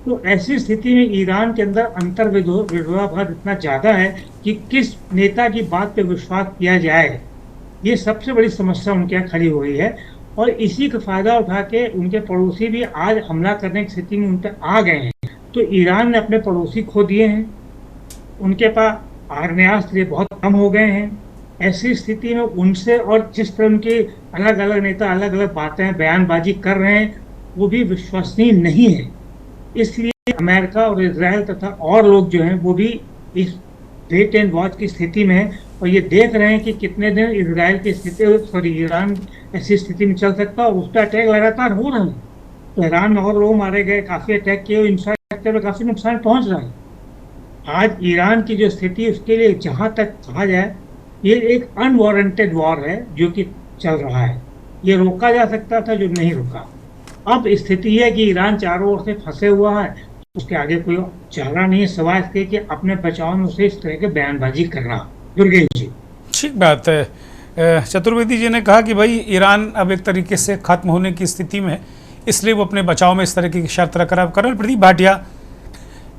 तो ऐसी स्थिति में ईरान के अंदर अंतर विरोधाभास इतना ज़्यादा है कि किस नेता की बात पे विश्वास किया जाए, ये सबसे बड़ी समस्या उनके यहाँ खड़ी हो गई है। और इसी का फायदा उठा के उनके पड़ोसी भी आज हमला करने की स्थिति में उन पर आ गए हैं। तो ईरान ने अपने पड़ोसी खो दिए हैं, उनके पास आग्नेयास्त्र बहुत कम हो गए हैं। ऐसी स्थिति में उनसे, और जिस तरह उनके अलग अलग नेता अलग अलग बातें बयानबाजी कर रहे हैं, वो भी विश्वसनीय नहीं है। इसलिए अमेरिका और इजराइल तथा और लोग जो हैं वो भी इस वेट एंड वॉच की स्थिति में है, और ये देख रहे हैं कि कितने दिन इजराइल की स्थिति, ईरान ऐसी स्थिति में चल सकता है। उसका अटैक लगातार हो रहा है। तो ईरान में और लोग मारे गए, काफ़ी अटैक किए, इंफ्रास्ट्रक्चर में काफ़ी नुकसान पहुँच रहा है। आज ईरान की जो स्थिति, उसके लिए जहाँ तक कहा जाए, ये एक अनवारंटेड वॉर है जो कि चल रहा है। ये रोका जा सकता था, जो नहीं रुका। अब स्थिति है कि ईरान चारों ओर से फंसे हुआ है, उसके आगे कोई चारा नहीं है सिवाय इसके कि अपने बचाव में उसे इस तरह के बयानबाजी करना। दुर्गेश जी, ठीक बात है। चतुर्वेदी जी ने कहा कि भाई ईरान अब एक तरीके से खत्म होने की स्थिति में है, इसलिए वो अपने बचाव में इस तरह की शर्त रख रहा है। कर्नल प्रदीप भाटिया,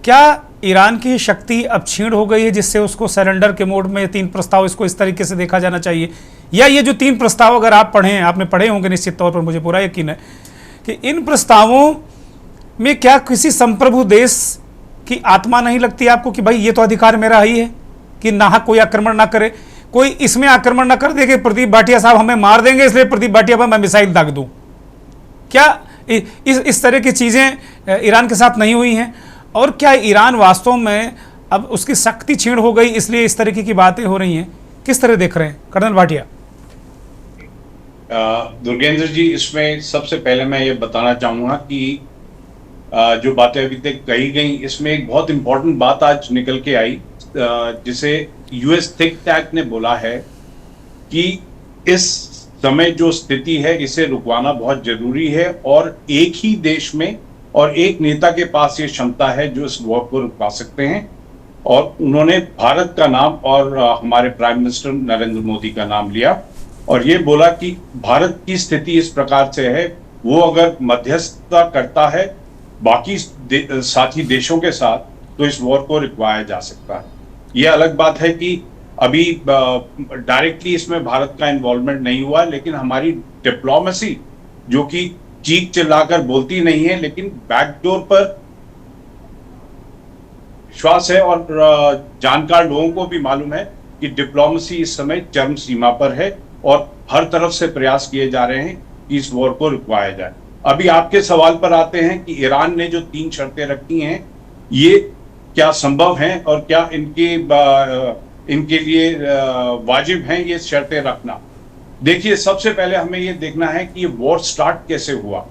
क्या ईरान की शक्ति अब क्षीण हो गई है जिससे उसको सरेंडर के मोड में 3 प्रस्ताव, इसको इस तरीके से देखा जाना चाहिए? या ये जो 3 प्रस्ताव अगर आप पढ़ें, आपने पढ़े होंगे निश्चित तौर पर, मुझे पूरा यकीन है कि इन प्रस्तावों में क्या किसी संप्रभु देश की आत्मा नहीं लगती आपको कि भाई ये तो अधिकार मेरा ही है कि नाहक कोई आक्रमण ना करे, कोई इसमें आक्रमण ना कर दे कि प्रदीप भाटिया साहब हमें मार देंगे इसलिए प्रदीप भाटिया पर मैं मिसाइल दाग दूं? क्या इस तरह की चीजें ईरान के साथ नहीं हुई हैं? और क्या ईरान वास्तव में अब उसकी शक्ति क्षीण हो गई इसलिए इस तरीके की बातें हो रही हैं? किस तरह देख रहे हैं कर्नल भाटिया? दुर्गेंद्र जी, इसमें सबसे पहले मैं ये बताना चाहूंगा कि जो बातें अभी तक कही गई, इसमें एक बहुत इंपॉर्टेंट बात आज निकल के आई, जिसे यूएस थिंक टैंक ने बोला है कि इस समय जो स्थिति है इसे रुकवाना बहुत जरूरी है और एक ही देश में और एक नेता के पास ये क्षमता है जो इस वॉर को रुकवा सकते हैं। और उन्होंने भारत का नाम और हमारे प्राइम मिनिस्टर नरेंद्र मोदी का नाम लिया और ये बोला कि भारत की स्थिति इस प्रकार से है, वो अगर मध्यस्थता करता है बाकी साथी देशों के साथ तो इस वॉर को रुकवाया जा सकता है। ये अलग बात है कि अभी डायरेक्टली इसमें भारत का इन्वॉल्वमेंट नहीं हुआ, लेकिन हमारी डिप्लोमेसी जो कि चीख चिल्लाकर बोलती नहीं है लेकिन बैकडोर पर विश्वास है और जानकार लोगों को भी मालूम है कि डिप्लोमेसी इस समय चरम सीमा पर है और हर तरफ से प्रयास किए जा रहे हैं कि इस वॉर को रुकवाया जाए। अभी आपके सवाल पर आते हैं कि ईरान ने जो 3 शर्तें रखी हैं ये क्या संभव हैं और क्या इनके लिए वाजिब हैं ये शर्तें रखना। देखिए, सबसे पहले हमें ये देखना है कि ये वॉर स्टार्ट कैसे हुआ।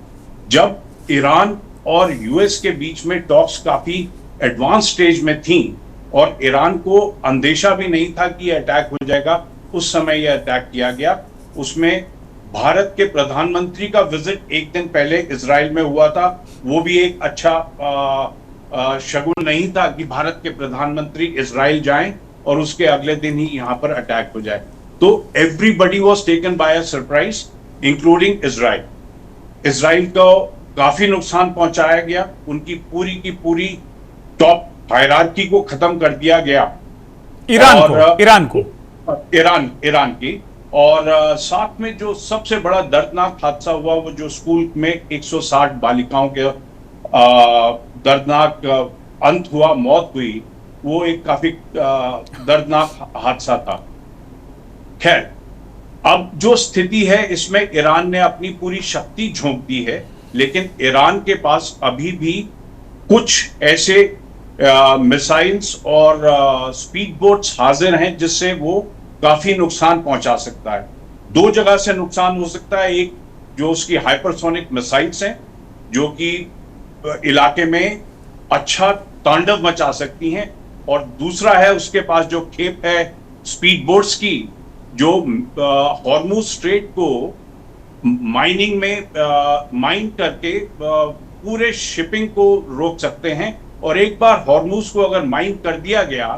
जब ईरान और यूएस के बीच में टॉक्स काफी एडवांस स्टेज में थी और ईरान को अंदेशा भी नहीं था कि ये अटैक हो जाएगा, उस समय यह अटैक किया गया। उसमें भारत के प्रधानमंत्री का विजिट एक दिन पहले इजराइल में हुआ था, वो भी एक अच्छा शगुन नहीं था कि भारत के प्रधानमंत्री इजराइल जाएं और उसके अगले दिन ही यहाँ पर अटैक हो जाए। तो everybody was taken by a surprise including Israel. Israel को काफी नुकसान पहुंचाया गया, उनकी पूरी की पूरी टॉप हायरार्की को खत्म कर दिया गया ईरान की। और साथ में जो सबसे बड़ा दर्दनाक हादसा हुआ वो जो स्कूल में 160 बालिकाओं के दर्दनाक अंत हुआ, मौत हुई, वो एक काफी दर्दनाक हादसा था। खैर, अब जो स्थिति है इसमें ईरान ने अपनी पूरी शक्ति झोंक दी है, लेकिन ईरान के पास अभी भी कुछ ऐसे मिसाइल्स और स्पीड बोट्स हाजिर हैं जिससे वो काफी नुकसान पहुंचा सकता है। 2 जगह से नुकसान हो सकता है। एक जो उसकी हाइपरसोनिक मिसाइल्स हैं जो कि इलाके में अच्छा तांडव मचा सकती हैं, और दूसरा है उसके पास जो खेप है स्पीड बोट्स की जो हॉर्मुज स्ट्रेट को माइनिंग में माइन करके पूरे शिपिंग को रोक सकते हैं। और एक बार हॉर्मुज को अगर माइन कर दिया गया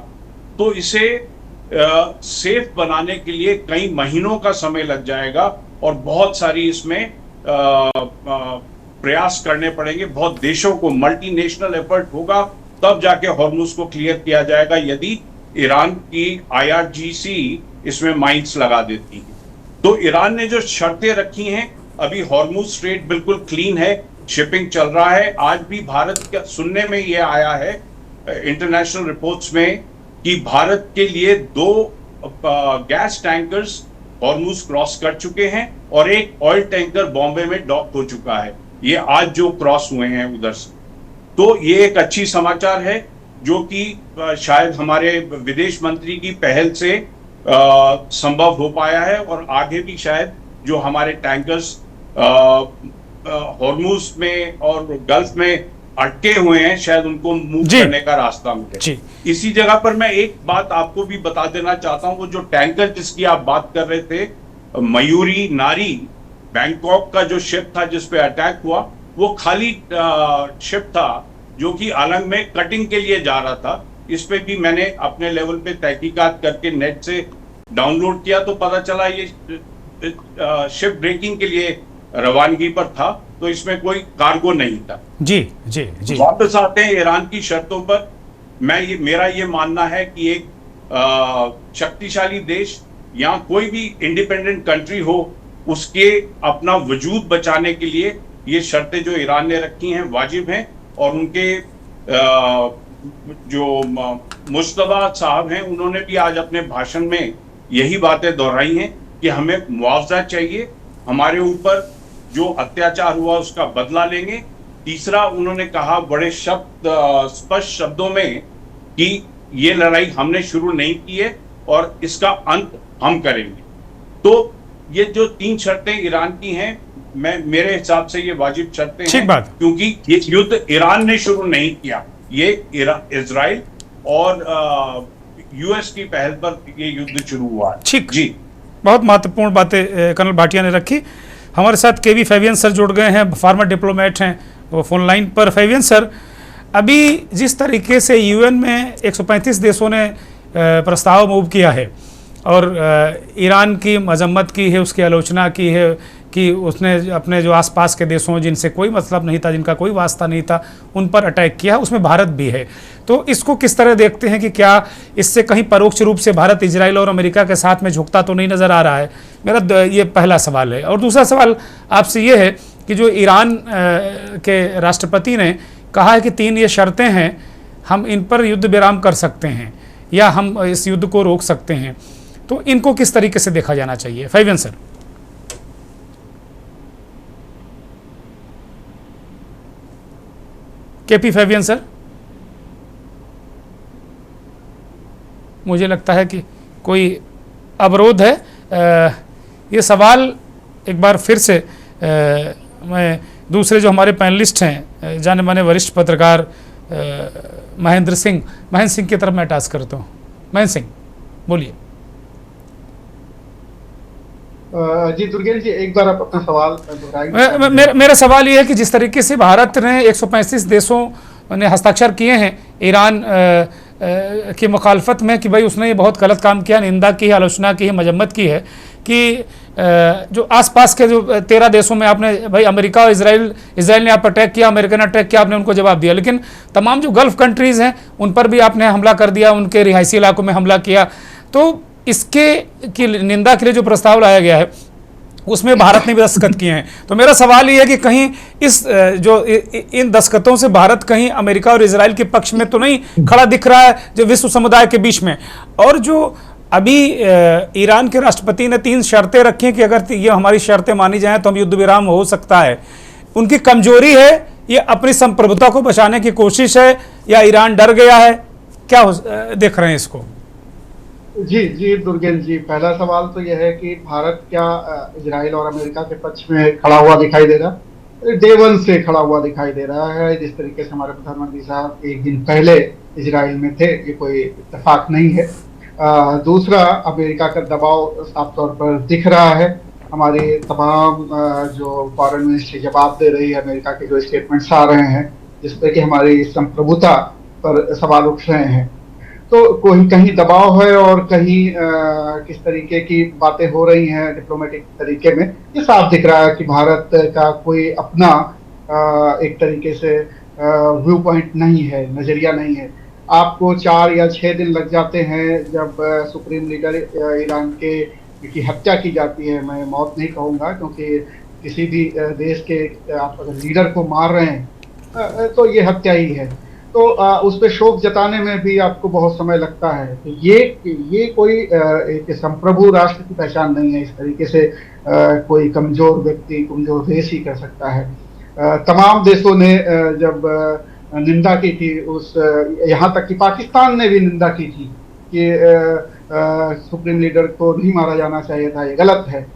तो इसे सेफ बनाने के लिए कई महीनों का समय लग जाएगा और बहुत सारी इसमें प्रयास करने पड़ेंगे। बहुत देशों को मल्टीनेशनल एफर्ट होगा तब जाके हॉर्मुज को क्लियर किया जाएगा यदि ईरान की IRGC इसमें माइंस लगा देती है। तो ईरान ने जो शर्तें रखी हैं, अभी हॉर्मुज स्ट्रेट बिल्कुल क्लीन है, शिपिंग चल रहा है। आज भी भारत का सुनने में यह आया है इंटरनेशनल रिपोर्ट्स में कि भारत के लिए 2 गैस टैंकर्स हॉर्मुज क्रॉस कर चुके हैं और एक ऑयल टैंकर बॉम्बे में डॉक हो चुका है। ये आज जो क्रॉस हुए हैं उधर से, तो ये एक अच्छी समाचार है जो कि शायद हमारे विदेश मंत्री की पहल से संभव हो पाया है और आगे भी शायद जो हमारे टैंकर्स हॉर्मुज में और गल्फ में अटके हुए हैं शायद उनको मूव करने का रास्ता मिले। इसी जगह पर मैं एक बात आपको भी बता देना चाहता हूं, वो जो टैंकर जिसकी आप बात कर रहे थे, मयूरी नारी, बैंकॉक का जो शिप था जिस पे अटैक हुआ, वो खाली शिप था जो कि आलंग में कटिंग के लिए जा रहा था। इस पे भी मैंने अपने लेवल पे तहकीकात करके नेट से डाउनलोड किया तो पता चला ये शिप ब्रेकिंग के लिए रवानगी पर था तो इसमें कोई कार्गो नहीं था। जी जी जी। वापस आते हैं ईरान की शर्तों पर। मेरा ये मानना है कि एक शक्तिशाली देश या कोई भी इंडिपेंडेंट कंट्री हो, उसके अपना वजूद बचाने के लिए ये शर्तें जो ईरान ने रखी हैं वाजिब हैं। और उनके जो मुस्तफा साहब हैं उन्होंने भी आज अपने भाषण में यही बातें दोहराई हैं कि हमें मुआवजा चाहिए, हमारे ऊपर जो अत्याचार हुआ उसका बदला लेंगे। तीसरा, उन्होंने कहा बड़े स्पष्ट शब्दों में कि ये लड़ाई हमने शुरू नहीं की है और इसका अंत हम करेंगे। तो ये जो 3 शर्तें ईरान की हैं, मेरे हिसाब से ये वाजिब शर्तें हैं, क्योंकि ये युद्ध ईरान ने शुरू नहीं किया, ये इजराइल और यूएस की पहल पर ये युद्ध शुरू हुआ। ठीक जी, बहुत महत्वपूर्ण बातें कर्नल भाटिया ने रखी। हमारे साथ केवी फैवियन सर जुड़ गए हैं, फॉर्मर डिप्लोमेट हैं, वो फोन लाइन पर। फैवियन सर, अभी जिस तरीके से यूएन में 135 देशों ने प्रस्ताव मूव किया है और ईरान की मजम्मत की है, उसकी आलोचना की है कि उसने अपने जो आसपास के देशों जिनसे कोई मतलब नहीं था, जिनका कोई वास्ता नहीं था, उन पर अटैक किया, उसमें भारत भी है। तो इसको किस तरह देखते हैं कि क्या इससे कहीं परोक्ष रूप से भारत इजराइल और अमेरिका के साथ में झुकता तो नहीं नज़र आ रहा है? मेरा ये पहला सवाल है। और दूसरा सवाल आपसे ये है कि जो ईरान के राष्ट्रपति ने कहा है कि 3 ये शर्तें हैं, हम इन पर युद्ध विराम कर सकते हैं या हम इस युद्ध को रोक सकते हैं, तो इनको किस तरीके से देखा जाना चाहिए? फैवियन सर। केपी फैवियन सर, मुझे लगता है कि कोई अवरोध है। ये सवाल एक बार फिर से मैं दूसरे जो हमारे पैनलिस्ट हैं, जाने माने वरिष्ठ पत्रकार महेंद्र सिंह की तरफ मैं टास्क करता हूँ। महेंद्र सिंह, बोलिए। जी दुर्गेश जी, एक बार आप अपना सवाल दोहराइए। मेरा सवाल ये है कि जिस तरीके से भारत ने 135 देशों ने हस्ताक्षर किए हैं ईरान की मुखालफत में कि भाई उसने ये बहुत गलत काम किया, निंदा की है, आलोचना की है, मजम्मत की है कि जो आसपास के जो 13 देशों में आपने भाई अमेरिका और इजराइल ने आप पर अटैक किया, अमेरिका ने अटैक किया, आपने उनको जवाब दिया, लेकिन तमाम जो गल्फ कंट्रीज़ हैं उन पर भी आपने हमला कर दिया, उनके रिहायशी इलाकों में हमला किया। तो इसके की निंदा के लिए जो प्रस्ताव लाया गया है उसमें भारत ने भी दस्तखत किए हैं। तो मेरा सवाल ये है कि कहीं इन दस्तखतों से भारत कहीं अमेरिका और इजराइल के पक्ष में तो नहीं खड़ा दिख रहा है जो विश्व समुदाय के बीच में? और जो अभी ईरान के राष्ट्रपति ने 3 शर्तें रखी हैं कि अगर ये हमारी शर्तें मानी जाएं तो हम युद्ध विराम हो सकता है, उनकी कमजोरी है, ये अपनी संप्रभुता को बचाने की कोशिश है या ईरान डर गया है? क्या देख रहे हैं इसको? जी दुर्गेश जी, पहला सवाल तो यह है कि भारत क्या इजराइल और अमेरिका के पक्ष में खड़ा हुआ दिखाई दे रहा है? डे 1 से खड़ा हुआ दिखाई दे रहा है। जिस तरीके से हमारे प्रधानमंत्री साहब 1 दिन पहले इजराइल में थे, ये कोई इत्तेफाक नहीं है। दूसरा, अमेरिका का दबाव साफ तौर पर दिख रहा है। हमारे तमाम जो फॉरेन मिनिस्ट्री जवाब दे रही है, अमेरिका के जो स्टेटमेंट्स आ रहे हैं जिस पर कि हमारी संप्रभुता पर सवाल उठ रहे हैं, तो कोई कहीं दबाव है और कहीं किस तरीके की बातें हो रही हैं डिप्लोमेटिक तरीके में, ये साफ दिख रहा है कि भारत का कोई अपना एक तरीके से व्यू पॉइंट नहीं है, नजरिया नहीं है। आपको 4 या 6 दिन लग जाते हैं जब सुप्रीम लीडर ईरान की हत्या की जाती है। मैं मौत नहीं कहूँगा, क्योंकि किसी भी देश के आप अगर लीडर को मार रहे हैं तो ये हत्या ही है। तो उस पर शोक जताने में भी आपको बहुत समय लगता है। तो ये कोई एक संप्रभु राष्ट्र की पहचान नहीं है। इस तरीके से कोई कमजोर व्यक्ति, कमजोर देश ही कर सकता है। तमाम देशों ने जब निंदा की थी, यहाँ तक कि पाकिस्तान ने भी निंदा की थी कि सुप्रीम लीडर को नहीं मारा जाना चाहिए था, ये गलत है,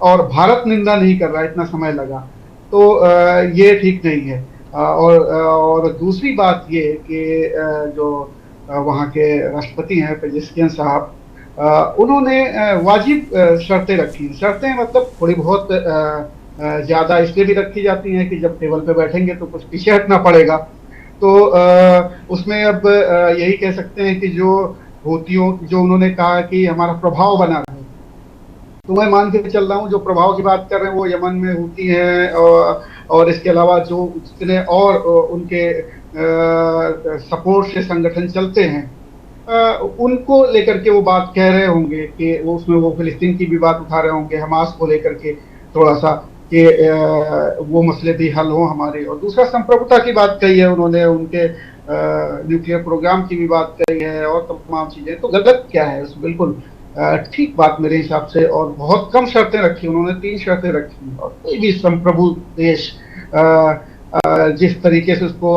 और भारत निंदा नहीं कर रहा, इतना समय लगा, तो ये ठीक नहीं है। और दूसरी बात ये कि जो वहाँ के राष्ट्रपति हैं पेजेस्कियन साहब, उन्होंने वाजिब शर्तें रखी। शर्तें मतलब थोड़ी बहुत ज़्यादा इसलिए भी रखी जाती हैं कि जब टेबल पे बैठेंगे तो कुछ पीछे हटना पड़ेगा। तो उसमें अब यही कह सकते हैं कि जो हूतियों, जो उन्होंने कहा कि हमारा प्रभाव बना रहे, तो मैं मान के चल रहा हूँ जो प्रभाव की बात कर रहे हैं वो यमन में हूती हैं, और और इसके अलावा जो जितने और उनके सपोर्ट से संगठन चलते हैं, उनको लेकर के वो बात कह रहे होंगे कि वो उसमें वो फिलिस्तीन की भी बात उठा रहे होंगे, हमास को लेकर के थोड़ा सा कि वो मसले भी हल हो हमारे। और दूसरा संप्रभुता की बात कही है उन्होंने, उनके न्यूक्लियर प्रोग्राम की भी बात कही है और तमाम चीजें। तो गलत क्या है, बिल्कुल ठीक बात मेरे हिसाब से। और बहुत कम शर्तें रखी उन्होंने, 3 शर्तें रखी। और कोई भी संप्रभु देश जिस तरीके से उसको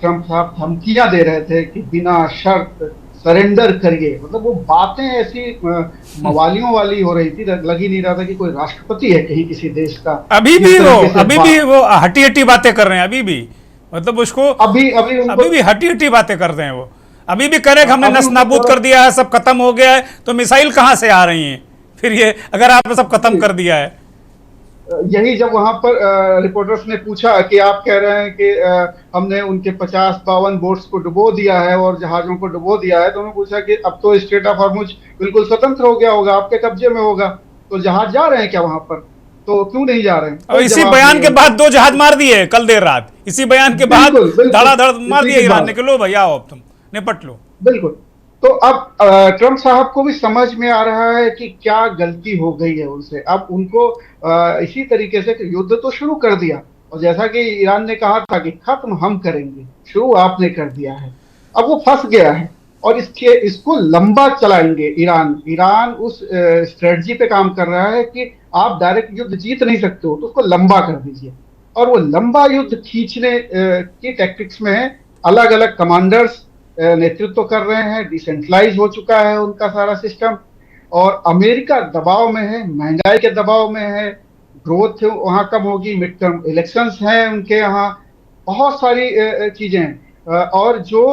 ट्रंप साहब धमकियां दे रहे थे कि बिना शर्त सरेंडर करिए, मतलब वो बातें ऐसी मवालियों वाली हो रही थी, लग ही नहीं रहा था कि कोई राष्ट्रपति है कहीं किसी देश का। अभी भी वो हटी हटी बातें कर रहे हैं, अभी भी, मतलब उसको अभी भी हटी हटी बातें कर रहे हैं। वो अभी भी कह रहे कि हमने नस नाबूद कर दिया है, सब खत्म हो गया है, तो मिसाइल कहां से आ रही हैं फिर ये, अगर आपने सब खत्म कर दिया है। यही जब वहां पर रिपोर्टर्स ने पूछा कि आप कह रहे हैं कि हमने उनके 50-52 बोट्स को डुबो दिया है और जहाजों को डुबो दिया है, तो उन्होंने पूछा कि अब तो स्ट्रेट ऑफ हॉर्मुज बिल्कुल स्वतंत्र हो गया होगा, आपके कब्जे में होगा, तो जहाज जा रहे हैं क्या वहां पर, तो क्यों नहीं जा रहे हैं? और इसी बयान के बाद 2 जहाज मार दिए कल देर रात, इसी बयान के बाद धड़ाधड़ मार दिए ईरान ने कि लो भैया अब तुम निपट लो। बिल्कुल। तो अब ट्रंप साहब को भी समझ में आ रहा है कि क्या गलती हो गई है उनसे। अब उनको इसी तरीके से युद्ध तो शुरू कर दिया, और जैसा कि ईरान ने कहा था कि खत्म हम करेंगे, शुरू आपने कर दिया है। अब वो फंस गया है और इसको लंबा चलाएंगे ईरान उस स्ट्रेटजी पे काम कर रहा है कि आप डायरेक्ट युद्ध जीत नहीं सकते हो, तो उसको लंबा कर दीजिए। और वो लंबा युद्ध खींचने की टैक्टिक्स में अलग अलग कमांडर्स नेतृत्व कर रहे हैं, डिसेंट्रलाइज हो चुका है उनका सारा सिस्टम, और अमेरिका दबाव में है, महंगाई के दबाव में है, ग्रोथ वहां कम होगी, मिड टर्म इलेक्शंस हैं उनके यहाँ, बहुत सारी चीजें हैं। और जो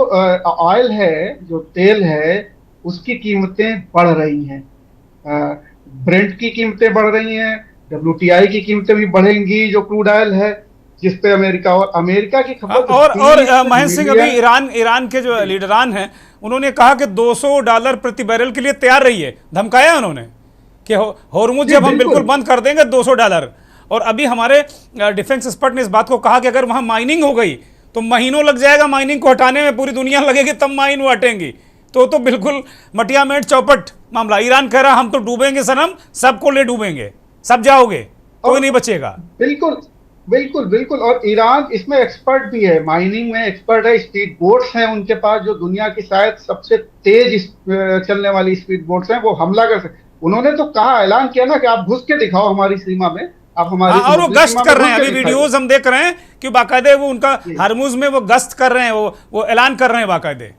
ऑयल है, जो तेल है, उसकी कीमतें बढ़ रही हैं, ब्रेंट की कीमतें बढ़ रही हैं, WTI की कीमतें भी बढ़ेंगी, जो क्रूड ऑयल है जिसपे अमेरिका की खपत। और महेंद्र सिंह, अभी ईरान के जो लीडरान हैं उन्होंने कहा कि $200 प्रति बैरल के लिए तैयार रहिए, धमकाया उन्होंने कि होर्मुज जब हम बिल्कुल बंद कर देंगे $200। और अभी हमारे डिफेंस एक्सपर्ट ने इस बात को कहा कि अगर वहां माइनिंग हो गई तो महीनों लग जाएगा माइनिंग को हटाने में, पूरी दुनिया लगेगी तब माइन वो हटेंगी। तो बिल्कुल मटिया मेट चौपट मामला। ईरान कह रहा हम तो डूबेंगे सनम, सबको ले डूबेंगे, सब जाओगे, कोई नहीं बचेगा। बिल्कुल बिल्कुल बिल्कुल। और ईरान इसमें एक्सपर्ट भी है, माइनिंग में एक्सपर्ट है, स्पीड बोट्स हैं उनके पास, जो दुनिया की शायद सबसे तेज चलने वाली स्पीड बोट्स हैं, वो हमला कर सकते। उन्होंने तो कहा, ऐलान किया ना कि आप घुस के दिखाओ हमारी सीमा में, आप हमारी और वो गश्त कर रहे हैं। अभी वीडियोस हम देख रहे हैं कि बाकायदे वो उनका हरमुज में वो गश्त कर रहे हैं, वो ऐलान कर रहे हैं बाकायदे।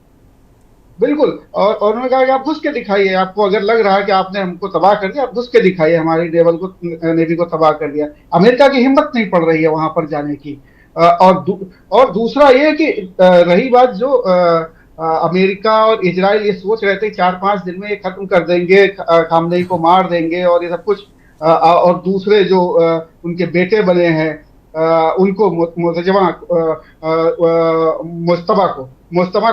बिल्कुल। और उन्होंने कहा कि आप घुस के दिखाइए, आपको अगर लग रहा है कि आपने हमको तबाह कर दिया, आप घुस के दिखाइए, हमारी नेवी को तबाह कर दिया। अमेरिका की हिम्मत नहीं पड़ रही है वहां पर जाने की। और दूसरा ये कि रही बात जो अमेरिका और इजराइल ये सोच रहे थे 4-5 दिन में ये खत्म कर देंगे, खामनेई को मार देंगे और ये सब कुछ, और दूसरे जो उनके बेटे बने हैं उनको मुस्तफा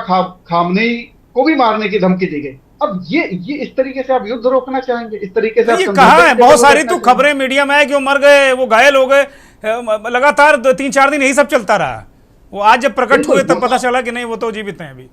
खामनेई को भी मारने की धमकी दी गई। अब ये इस तरीके से आप युद्ध रोकना चाहेंगे, इस तरीके से ये कहा है। बहुत सारी तो खबरें मीडिया में है कि वो मर गए, वो घायल हो गए, लगातार 3-4 दिन यही सब चलता रहा। वो आज जब प्रकट हुए तब पता चला कि नहीं, वो तो जीवित हैं अभी।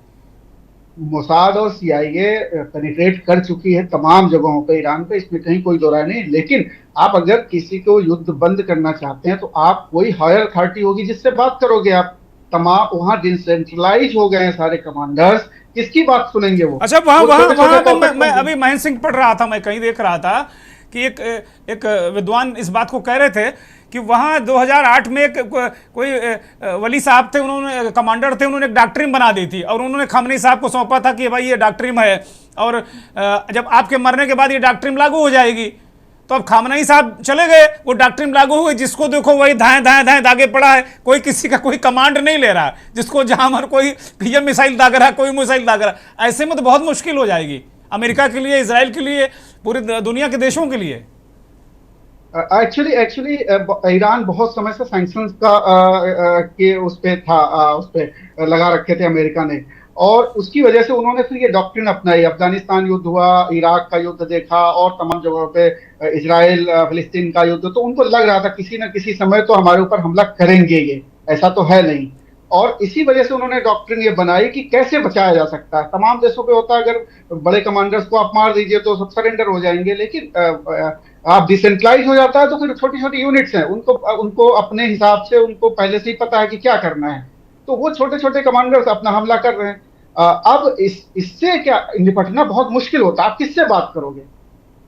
मोसाद और CIA पेनिट्रेट कर चुकी है तमाम जगहों पे ईरान पे, इसमें कहीं कोई दो राय नहीं। लेकिन आप अगर किसी को युद्ध बंद करना चाहते हैं तो आप कोई हायर अथॉरिटी होगी जिससे बात करोगे। आप तमाम वहां डिसेंट्रलाइज हो गए हैं सारे कमांडर्स, किसकी बात सुनेंगे वो? अच्छा, वहां तो मैं अभी महेंद्र सिंह पढ़ रहा था, मैं कहीं देख रहा था कि एक विद्वान इस बात को कह रहे थे कि वहाँ 2008 में कोई वली साहब थे, उन्होंने कमांडर थे, उन्होंने एक डॉक्ट्रिन बना दी थी और उन्होंने खामनेई साहब को सौंपा था कि भाई ये डॉक्ट्रिन है और जब आपके मरने के बाद ये डॉक्ट्रिन लागू हो जाएगी। तो अब खामनेई साहब चले गए, वो डॉक्ट्रिन लागू हुई, जिसको देखो वही धाए दागे पड़ा है, कोई किसी का कोई कमांड नहीं ले रहा, जिसको जहां मर कोई ये मिसाइल दाग रहा है, कोई मिसाइल दाग रहा है। ऐसे में तो बहुत मुश्किल हो जाएगी अमेरिका के लिए, इसराइल के लिए, पूरी दुनिया के देशों के लिए। एक्चुअली ईरान बहुत समय से सैंक्शंस का के उस पे लगा रखे थे अमेरिका ने, और उसकी वजह से उन्होंने फिर ये डॉक्ट्रिन अपनाई। अफगानिस्तान युद्ध हुआ, इराक का युद्ध देखा और तमाम जगहों पे इजराइल फिलिस्तीन का युद्ध, तो उनको लग रहा था किसी न किसी समय तो हमारे ऊपर हमला करेंगे, ये ऐसा तो है नहीं। और इसी वजह से उन्होंने डॉक्ट्रिन ये बनाई कि कैसे बचाया जा सकता है। तमाम देशों पे होता है, अगर बड़े कमांडर्स को आप मार दीजिए तो सब सरेंडर हो जाएंगे, लेकिन आप डिसेंट्रलाइज हो जाता है तो फिर छोटी छोटी यूनिट्स हैं, उनको उनको अपने हिसाब से उनको पहले से ही पता है कि क्या करना है, तो वो छोटे छोटे कमांडर्स अपना हमला कर रहे हैं। अब इससे क्या निपटना बहुत मुश्किल होता है। आप किससे बात करोगे?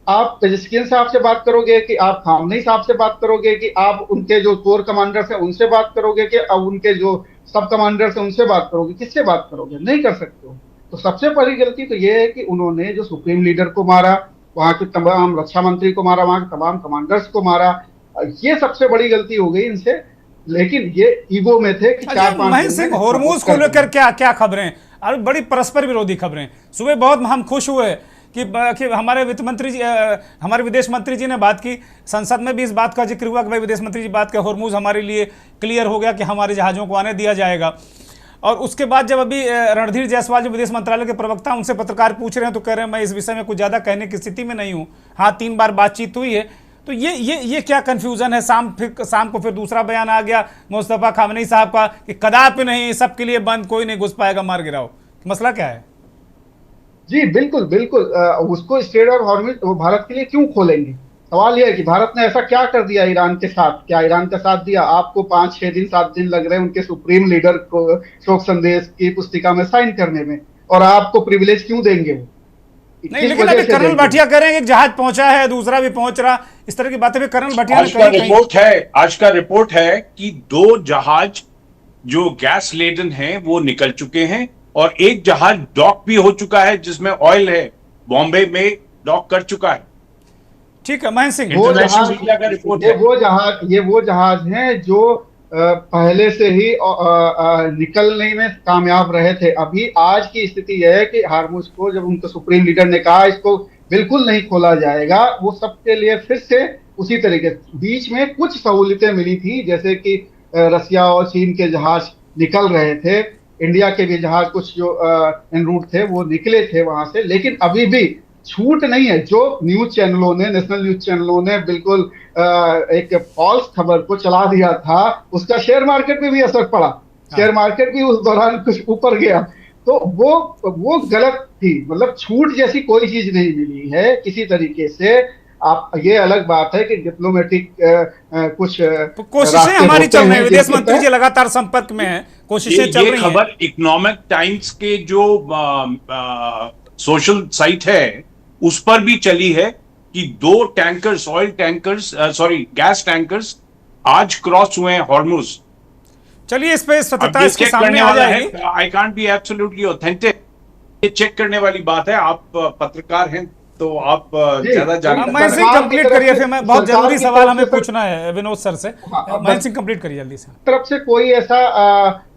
आप पेजेस्कियन साहब से बात करोगे कि आप खामनेई साहब से बात करोगे कि आप उनके जो कोर कमांडर्स हैं उनसे बात करोगे कि अब उनके जो सब कमांडर्स हैं उनसे बात करोगे? किससे बात करोगे? नहीं कर सकते हो। तो सबसे बड़ी गलती तो ये है कि उन्होंने जो सुप्रीम लीडर को मारा, वहां के तमाम रक्षा मंत्री को मारा, वहां के तमाम कमांडर्स को मारा, ये सबसे बड़ी गलती हो गई इनसे। लेकिन ये ईगो में थे कि अच्छा, 4-5 महेंद्र सिंह, होर्मुज को लेकर क्या क्या खबरें और बड़ी परस्पर विरोधी खबरें। सुबह बहुत हम खुश हुए कि हमारे वित्त मंत्री जी, हमारे विदेश मंत्री जी ने बात की, संसद में भी इस बात का जिक्र हुआ कि भाई विदेश मंत्री जी बात कर, होर्मुज हमारे लिए क्लियर हो गया कि हमारे जहाज़ों को आने दिया जाएगा। और उसके बाद जब अभी रणधीर जायसवाल जो विदेश मंत्रालय के प्रवक्ता, उनसे पत्रकार पूछ रहे हैं तो कह रहे हैं मैं इस विषय में कुछ ज़्यादा कहने की स्थिति में नहीं हूँ। हाँ, 3 बार बातचीत हुई है। तो ये क्या कन्फ्यूज़न है? शाम को फिर दूसरा बयान आ गया मुस्तफा खामनेई साहब का कि कदापि नहीं, सबके लिए बंद, कोई नहीं घुस पाएगा, मार गिराओ। मसला क्या है? जी बिल्कुल बिल्कुल, उसको स्ट्रेट ऑफ हॉर्मुज वो भारत के लिए क्यों खोलेंगे? सवाल यह है कि भारत ने ऐसा क्या कर दिया ईरान के साथ? क्या ईरान का साथ दिया? आपको 5-6 दिन 7 दिन लग रहे हैं उनके सुप्रीम लीडर को शोक संदेश की पुस्तिका में साइन करने में, और आपको प्रिविलेज क्यों देंगे वो? नहीं, लेकिन अभी कर्नल भाटिया कह रहे हैं कि जहाज पहुंचा है, दूसरा भी पहुंच रहा, इस तरह की बातें भी कर्नल भाटिया ने कही। आज का रिपोर्ट है कि 2 जहाज जो गैस लेडन हैं वो निकल चुके हैं और एक जहाज डॉक भी हो चुका है जिसमें ऑयल है, बॉम्बे में डॉक कर चुका है। ठीक है महेंद्र सिंह, इंटरनेशनल मीडिया का रिपोर्ट है। ये वो जहाज हैं जो पहले से ही निकलने में कामयाब रहे थे। अभी आज की स्थिति यह है कि हार्मुज को जब उनके सुप्रीम लीडर ने कहा इसको बिल्कुल नहीं खोला जाएगा, वो सबके लिए फिर से उसी तरीके, बीच में कुछ सहूलियतें मिली थी, जैसे कि रसिया और चीन के जहाज निकल रहे थे, इंडिया के भी जहाज कुछ जो एन रूट थे वो निकले थे वहां से, लेकिन अभी भी छूट नहीं है। जो न्यूज चैनलों ने, नेशनल न्यूज चैनलों ने बिल्कुल एक फॉल्स खबर को चला दिया था, उसका शेयर मार्केट पे भी असर पड़ा। शेयर मार्केट भी उस दौरान कुछ ऊपर गया, तो वो गलत थी। मतलब छूट जैसी कोई चीज नहीं मिली है किसी तरीके से। आप, ये अलग बात है कि डिप्लोमेटिक कुछ कोशिशें हमारी चल रही है, विदेश मंत्री जी लगातार संपर्क में है, कोशिशें चल रही हैं। खबर इकोनॉमिक टाइम्स के जो सोशल साइट है उस पर भी चली है कि 2 टैंकर्स, गैस टैंकर्स आज क्रॉस हुए हैं हॉर्मुज। चलिए इस पे सत्यता इसके सामने आ जाएगी। I can't be absolutely authentic, ये चेक करने वाली बात है। आप पत्रकार हैं तो आप ज्यादा जानते हैं। महेंद्र सिंह कंप्लीट करिए, फिर मैं बहुत जरूरी सवाल हमें पूछना है विनोद सर से। महेंद्र सिंह कंप्लीट करिए जल्दी से। तरफ से कोई ऐसा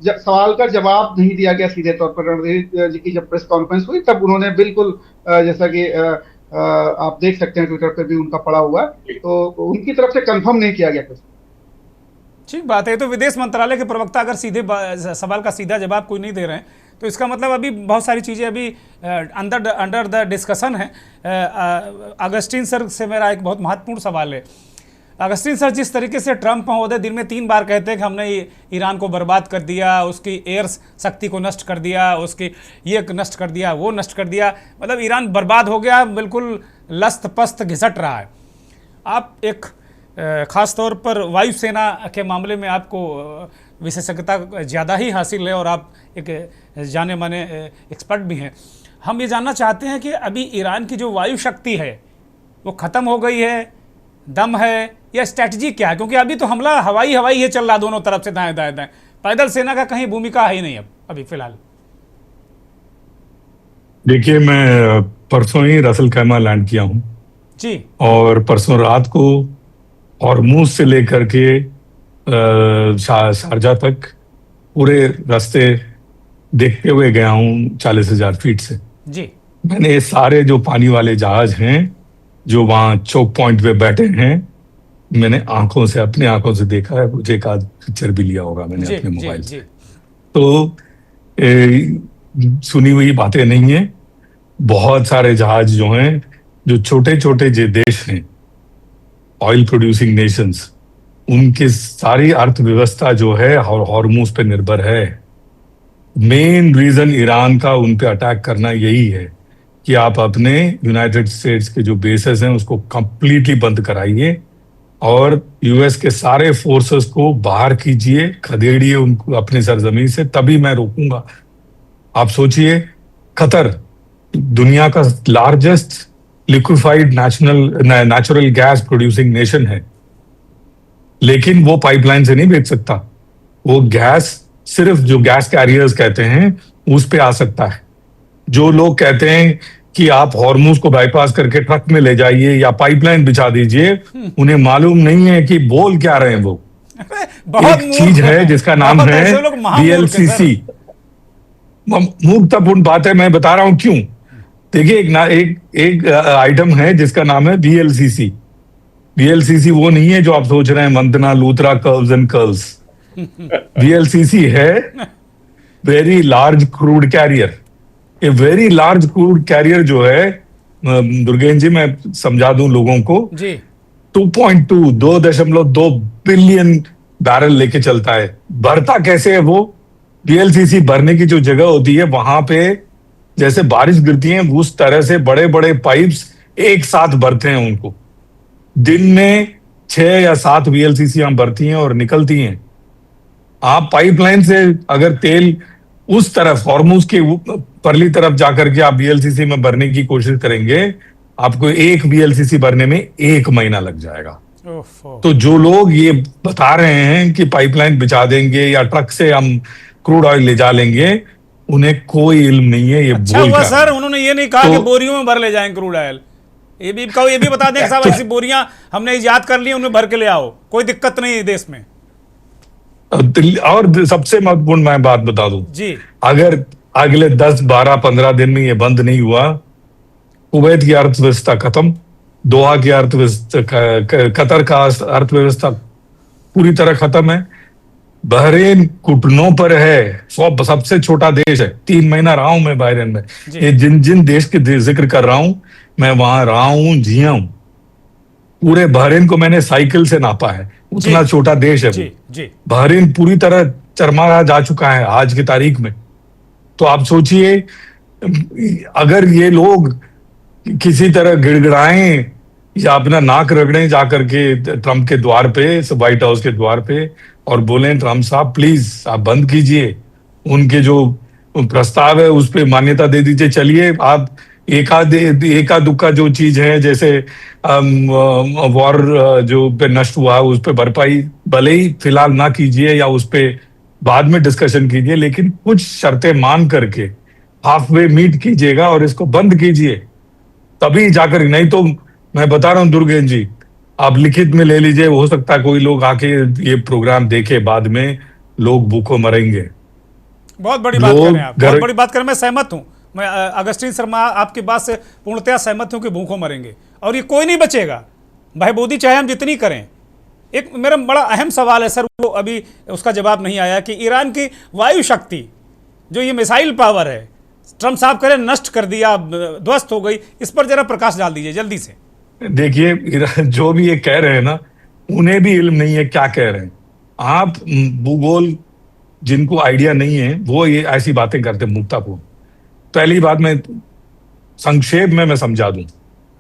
सवाल का जवाब नहीं दिया गया सीधे तौर पर। रणधीर जी की जब प्रेस कॉन्फ्रेंस हुई तब उन्होंने बिल्कुल जैसा कि आप देख सकते हैं ट्विटर पे भी उनका पड़ा हुआ, तो उनकी तरफ से कंफर्म नहीं किया गया कुछ। ठीक बात है। तो विदेश मंत्रालय के प्रवक्ता अगर सीधे सवाल का सीधा जवाब कोई नहीं दे रहे हैं तो इसका मतलब अभी बहुत सारी चीज़ें अभी अंडर द डिस्कशन है। अगस्टिन सर से मेरा एक बहुत महत्वपूर्ण सवाल है। अगस्टिन सर, जिस तरीके से ट्रंप महोदय दिन में 3 बार कहते हैं कि हमने ईरान को बर्बाद कर दिया, उसकी एयर शक्ति को नष्ट कर दिया, उसकी ये नष्ट कर दिया, वो नष्ट कर दिया, मतलब ईरान बर्बाद हो गया, बिल्कुल लस्त पस्त घिसट रहा है। आप एक ख़ास तौर पर वायुसेना के मामले में आपको विशेषज्ञता ज़्यादा ही हासिल है और आप एक जाने माने एक्सपर्ट भी हैं। हम ये जानना चाहते हैं कि अभी ईरान की जो वायु शक्ति है वो ख़त्म हो गई है, दम है, या स्ट्रैटेजी क्या है? क्योंकि अभी तो हमला हवाई ये चल रहा दोनों तरफ से, दाएं दाएं दाएं। पैदल सेना का कहीं भूमिका है ही नहीं अभी फिलहाल। देखिए, मैं परसों ही रसल खैमा लैंड किया हूँ जी, और परसों रात को हॉर्मुज से लेकर के शारजा तक पूरे रास्ते देखते हुए गया हूँ 40,000 फीट से जी। मैंने सारे जो पानी वाले जहाज हैं जो वहाँ चौक पॉइंट पे बैठे हैं, मैंने अपनी आंखों से देखा है। मुझे एक आध पिक्चर भी लिया होगा मैंने अपने मोबाइल से। तो सुनी हुई बातें नहीं है। बहुत सारे जहाज जो हैं, जो छोटे छोटे जो देश हैं, ऑयल प्रोड्यूसिंग नेशंस, उनकी सारी अर्थव्यवस्था जो है हॉर्मूज पे निर्भर है। मेन रीजन ईरान का उन पे अटैक करना यही है कि आप अपने यूनाइटेड स्टेट्स के जो बेसेस हैं उसको कंप्लीटली बंद कराइए और यूएस के सारे फोर्सेस को बाहर कीजिए, खदेड़िए उनको अपनी सरजमीन से, तभी मैं रोकूंगा। आप सोचिए, कतर दुनिया का largest liquefied natural gas producing nation है, लेकिन वो पाइपलाइन से नहीं बेच सकता। वो गैस सिर्फ जो गैस कैरियर्स कहते हैं उस पे आ सकता है। जो लोग कहते हैं कि आप हॉर्मूज को बाईपास करके ट्रक में ले जाइए या पाइपलाइन बिछा दीजिए, उन्हें मालूम नहीं है कि बोल क्या रहे हैं वो। बहुत एक चीज है जिसका नाम है ऐसे लोग महामूर्ख हैं, सर। बीएलसीसी। मूर्खतापूर्ण बात है, मैं बता रहा हूं क्यों। देखिए, एक आइटम है जिसका नाम है बीएलसीसी। बीएलसीसी वो नहीं है जो आप सोच रहे हैं, Vandana Luthra curves and curls. VLCC है very large crude carrier. A very large crude carrier जो है, दुर्गेन जी मैं समझा दूं लोगों को, जी 2.2 बिलियन बैरल लेके चलता है। भरता कैसे है वो? बीएलसीसी भरने की जो जगह होती है वहां पे जैसे बारिश गिरती है उस तरह से बड़े बड़े पाइप्स एक साथ भरते हैं उनको। दिन में 6 या 7 बीएलसीसी भरती हैं और निकलती हैं। आप पाइपलाइन से अगर तेल उस तरफ हॉर्मूज के परली तरफ जाकर के आप बीएलसीसी में भरने की कोशिश करेंगे, आपको एक बीएलसीसी भरने में 1 महीना लग जाएगा। तो जो लोग ये बता रहे हैं कि पाइपलाइन बिछा देंगे या ट्रक से हम क्रूड ऑयल ले जा लेंगे, उन्हें कोई इल्म नहीं है। ये अच्छा हुआ सर उन्होंने ये नहीं कहा कि बोरियों में भर ले जाएं क्रूड ऑयल। ये भी कहो, ये भी बता दें साहब, ऐसी बोरियां हमने याद कर ली, उन्हें भर के ले आओ, कोई दिक्कत नहीं है देश में। और सबसे महत्वपूर्ण मैं बात बता दूं जी, अगर अगले 10, 12, 15 दिन में ये बंद नहीं हुआ, कुवैत की अर्थव्यवस्था खत्म, दोहा की अर्थव्यवस्था, कतर का अर्थव्यवस्था पूरी तरह खत्म है। बहरीन घुटनों पर है, सबसे छोटा देश है। 3 महीना रहा हूं मैं बहरीन में। ये जिन देश के जिक्र कर रहा हूं, मैं वहां रहा हूं, जिया हूं। पूरे बहरीन को मैंने साइकिल से नापा है, उतना छोटा देश है वो। बहरीन पूरी तरह चरमरा जा चुका है आज की तारीख में। तो आप सोचिए, अगर ये लोग किसी तरह गिड़गिड़ाएं या अपना नाक रगड़ें जाकर के ट्रंप के द्वार पे, व्हाइट हाउस के द्वार पे, और बोलें ट्रंप साहब प्लीज आप बंद कीजिए, उनके जो प्रस्ताव है उस पे मान्यता दे दीजिए, चलिए आप एका दुक्का जो चीज है, जैसे वॉर जो पे नष्ट हुआ उस पे भरपाई भले ही फिलहाल ना कीजिए या उस पे बाद में डिस्कशन कीजिए, लेकिन कुछ शर्तें मान करके हाफ वे मीट कीजिएगा और इसको बंद कीजिए, तभी जाकर। नहीं तो मैं बता रहा हूं दुर्गेन जी, आप लिखित में ले लीजिए, हो सकता है कोई लोग आके ये प्रोग्राम देखे, बाद में लोग भूखों मरेंगे। बहुत बड़ी बात कर रहे हैं आप, बहुत बड़ी बात कर रहे हैं। मैं सहमत हूं, मैं अगस्टीन शर्मा आपकी बात से पूर्णतया सहमत हूं कि भूखों मरेंगे और ये कोई नहीं बचेगा, भाई मोदी चाहे हम जितनी करें। एक मेरा बड़ा अहम सवाल है सर, वो अभी उसका जवाब नहीं आया कि ईरान की वायु शक्ति जो ये मिसाइल पावर है, ट्रंप साहब कह रहे नष्ट कर दिया, ध्वस्त हो गई, इस पर जरा प्रकाश डाल दीजिए जल्दी से। देखिए, जो भी ये कह रहे हैं ना, उन्हें भी इल्म नहीं है क्या कह रहे हैं। आप भूगोल जिनको आइडिया नहीं है वो ये ऐसी बातें करते मूर्खतापूर्ण। पहली बात मैं संक्षेप में मैं समझा दूं।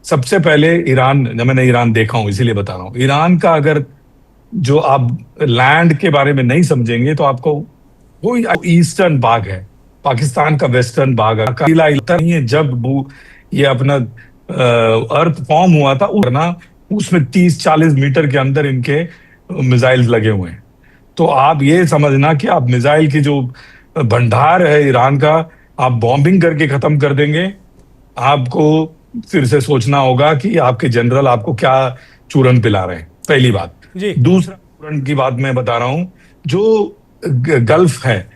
सबसे पहले ईरान, मैंने ईरान देखा हूं इसीलिए बता रहा हूं। ईरान का अगर जो आप लैंड के बारे में नहीं समझेंगे तो आपको वो ईस्टर्न भाग है, पाकिस्तान का वेस्टर्न भाग नहीं है। जब ये अपना अर्थ फॉर्म हुआ था उसमें 30-40 मीटर के अंदर इनके मिसाइल्स लगे हुए हैं। तो आप ये समझना कि आप मिसाइल की जो भंडार है ईरान का, आप बॉम्बिंग करके खत्म कर देंगे, आपको फिर से सोचना होगा कि आपके जनरल आपको क्या चूरन पिला रहे हैं। पहली बात। दूसरा चूरन की बात मैं बता रहा हूं, जो गल्फ है,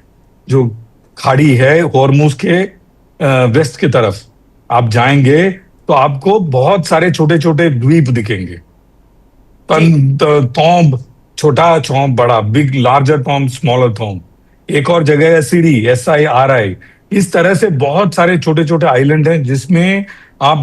जो खाड़ी है हॉर्मूज के वेस्ट की तरफ आप जाएंगे तो आपको बहुत सारे छोटे छोटे द्वीप दिखेंगे। थॉम्ब, छोटा थॉम्ब, बड़ा, big, larger tomb, smaller tomb. एक और जगह है सीरी, SIRI, इस तरह से बहुत सारे छोटे छोटे आइलैंड हैं जिसमें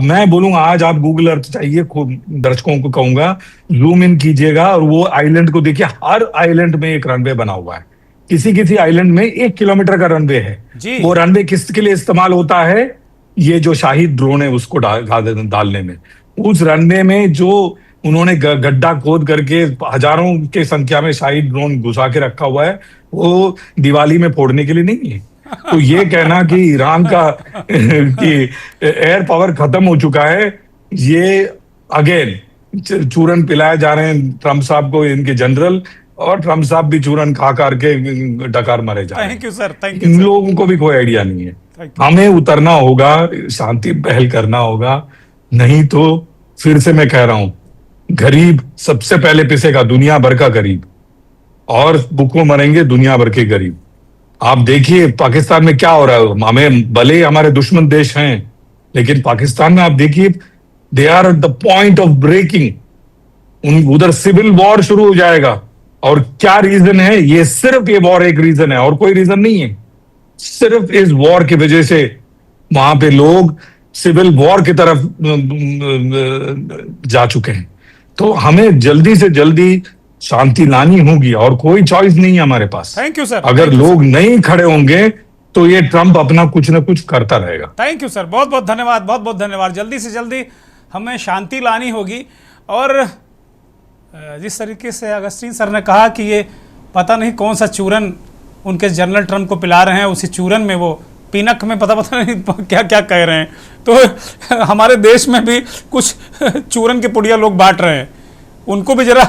मैं बोलूंगा आज आप गूगल अर्थ चाहिए, दर्शकों को कहूंगा जूम इन कीजिएगा और वो आइलैंड को देखिए। हर आइलैंड में एक रनवे बना हुआ है, किसी किसी आइलैंड में 1 किलोमीटर का रनवे है। वो रनवे किसके लिए इस्तेमाल होता है? ये जो शाही ड्रोन है उसको डालने में। उस रनवे में जो उन्होंने गड्ढा खोद करके हजारों के संख्या में शाही ड्रोन घुसा के रखा हुआ है, वो दिवाली में फोड़ने के लिए नहीं है। तो ये कहना कि ईरान का कि एयर पावर खत्म हो चुका है, ये अगेन चूरन पिलाए जा रहे हैं ट्रम्प साहब को, इनके जनरल, और ट्रम्प साहब भी चूरन खा करके डकार मरे जा रहे हैं। Thank you sir, thank you. इन लोगों को भी कोई आइडिया नहीं है। हमें उतरना होगा, शांति पहल करना होगा, नहीं तो फिर से मैं कह रहा हूं, गरीब सबसे पहले पिसेगा, दुनिया भर का गरीब, और भूखों मरेंगे दुनिया भर के गरीब। आप देखिए पाकिस्तान में क्या हो रहा है। हमें भले ही हमारे दुश्मन देश हैं, लेकिन पाकिस्तान में आप देखिए they are at the point of breaking. उधर सिविल वॉर शुरू हो जाएगा। और क्या रीजन है? ये सिर्फ ये वॉर एक रीजन है और कोई रीजन नहीं है। सिर्फ इस वॉर की वजह से वहां पे लोग सिविल वॉर की तरफ जा चुके हैं। तो हमें जल्दी से जल्दी शांति लानी होगी और कोई चॉइस नहीं है हमारे पास। Thank you sir. अगर लोग नहीं खड़े होंगे तो ये ट्रंप अपना कुछ ना कुछ करता रहेगा। थैंक यू सर, बहुत बहुत धन्यवाद, बहुत बहुत धन्यवाद। जल्दी से जल्दी हमें शांति लानी होगी। और जिस तरीके से अगस्टीन सर ने कहा कि ये पता नहीं कौन सा चूरन उनके जनरल ट्रंप को पिला रहे हैं, उसी चूरन में वो पीनक में पता नहीं क्या क्या कह रहे हैं। तो हमारे देश में भी कुछ चूरन के पुड़िया लोग बांट रहे हैं, उनको भी जरा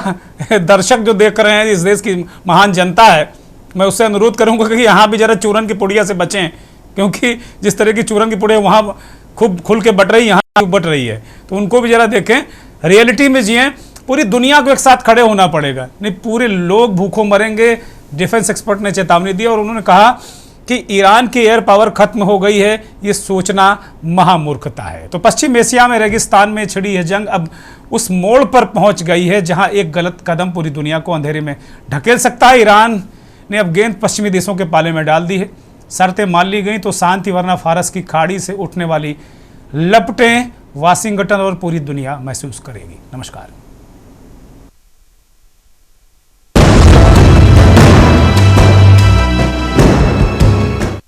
दर्शक जो देख रहे हैं, इस देश की महान जनता है, मैं उससे अनुरोध करूंगा कि यहाँ भी जरा चूरन की पुड़िया से बचें, क्योंकि जिस तरह की चूरन की पुड़िया वहाँ खूब खुल के बट रही, यहाँ बट रही है। तो उनको भी जरा देखें, रियलिटी में जिएं। पूरी दुनिया को एक साथ खड़े होना पड़ेगा, नहीं पूरे लोग भूखों मरेंगे। डिफेंस एक्सपर्ट ने चेतावनी दी और उन्होंने कहा कि ईरान की एयर पावर खत्म हो गई है, ये सोचना महामूर्खता है। तो पश्चिम एशिया में रेगिस्तान में छिड़ी है जंग अब उस मोड़ पर पहुंच गई है जहां एक गलत कदम पूरी दुनिया को अंधेरे में ढकेल सकता है। ईरान ने अब गेंद पश्चिमी देशों के पाले में डाल दी है। शर्तें मान ली गई तो शांति, वरना फारस की खाड़ी से उठने वाली लपटें वाशिंगटन और पूरी दुनिया महसूस करेगी। नमस्कार।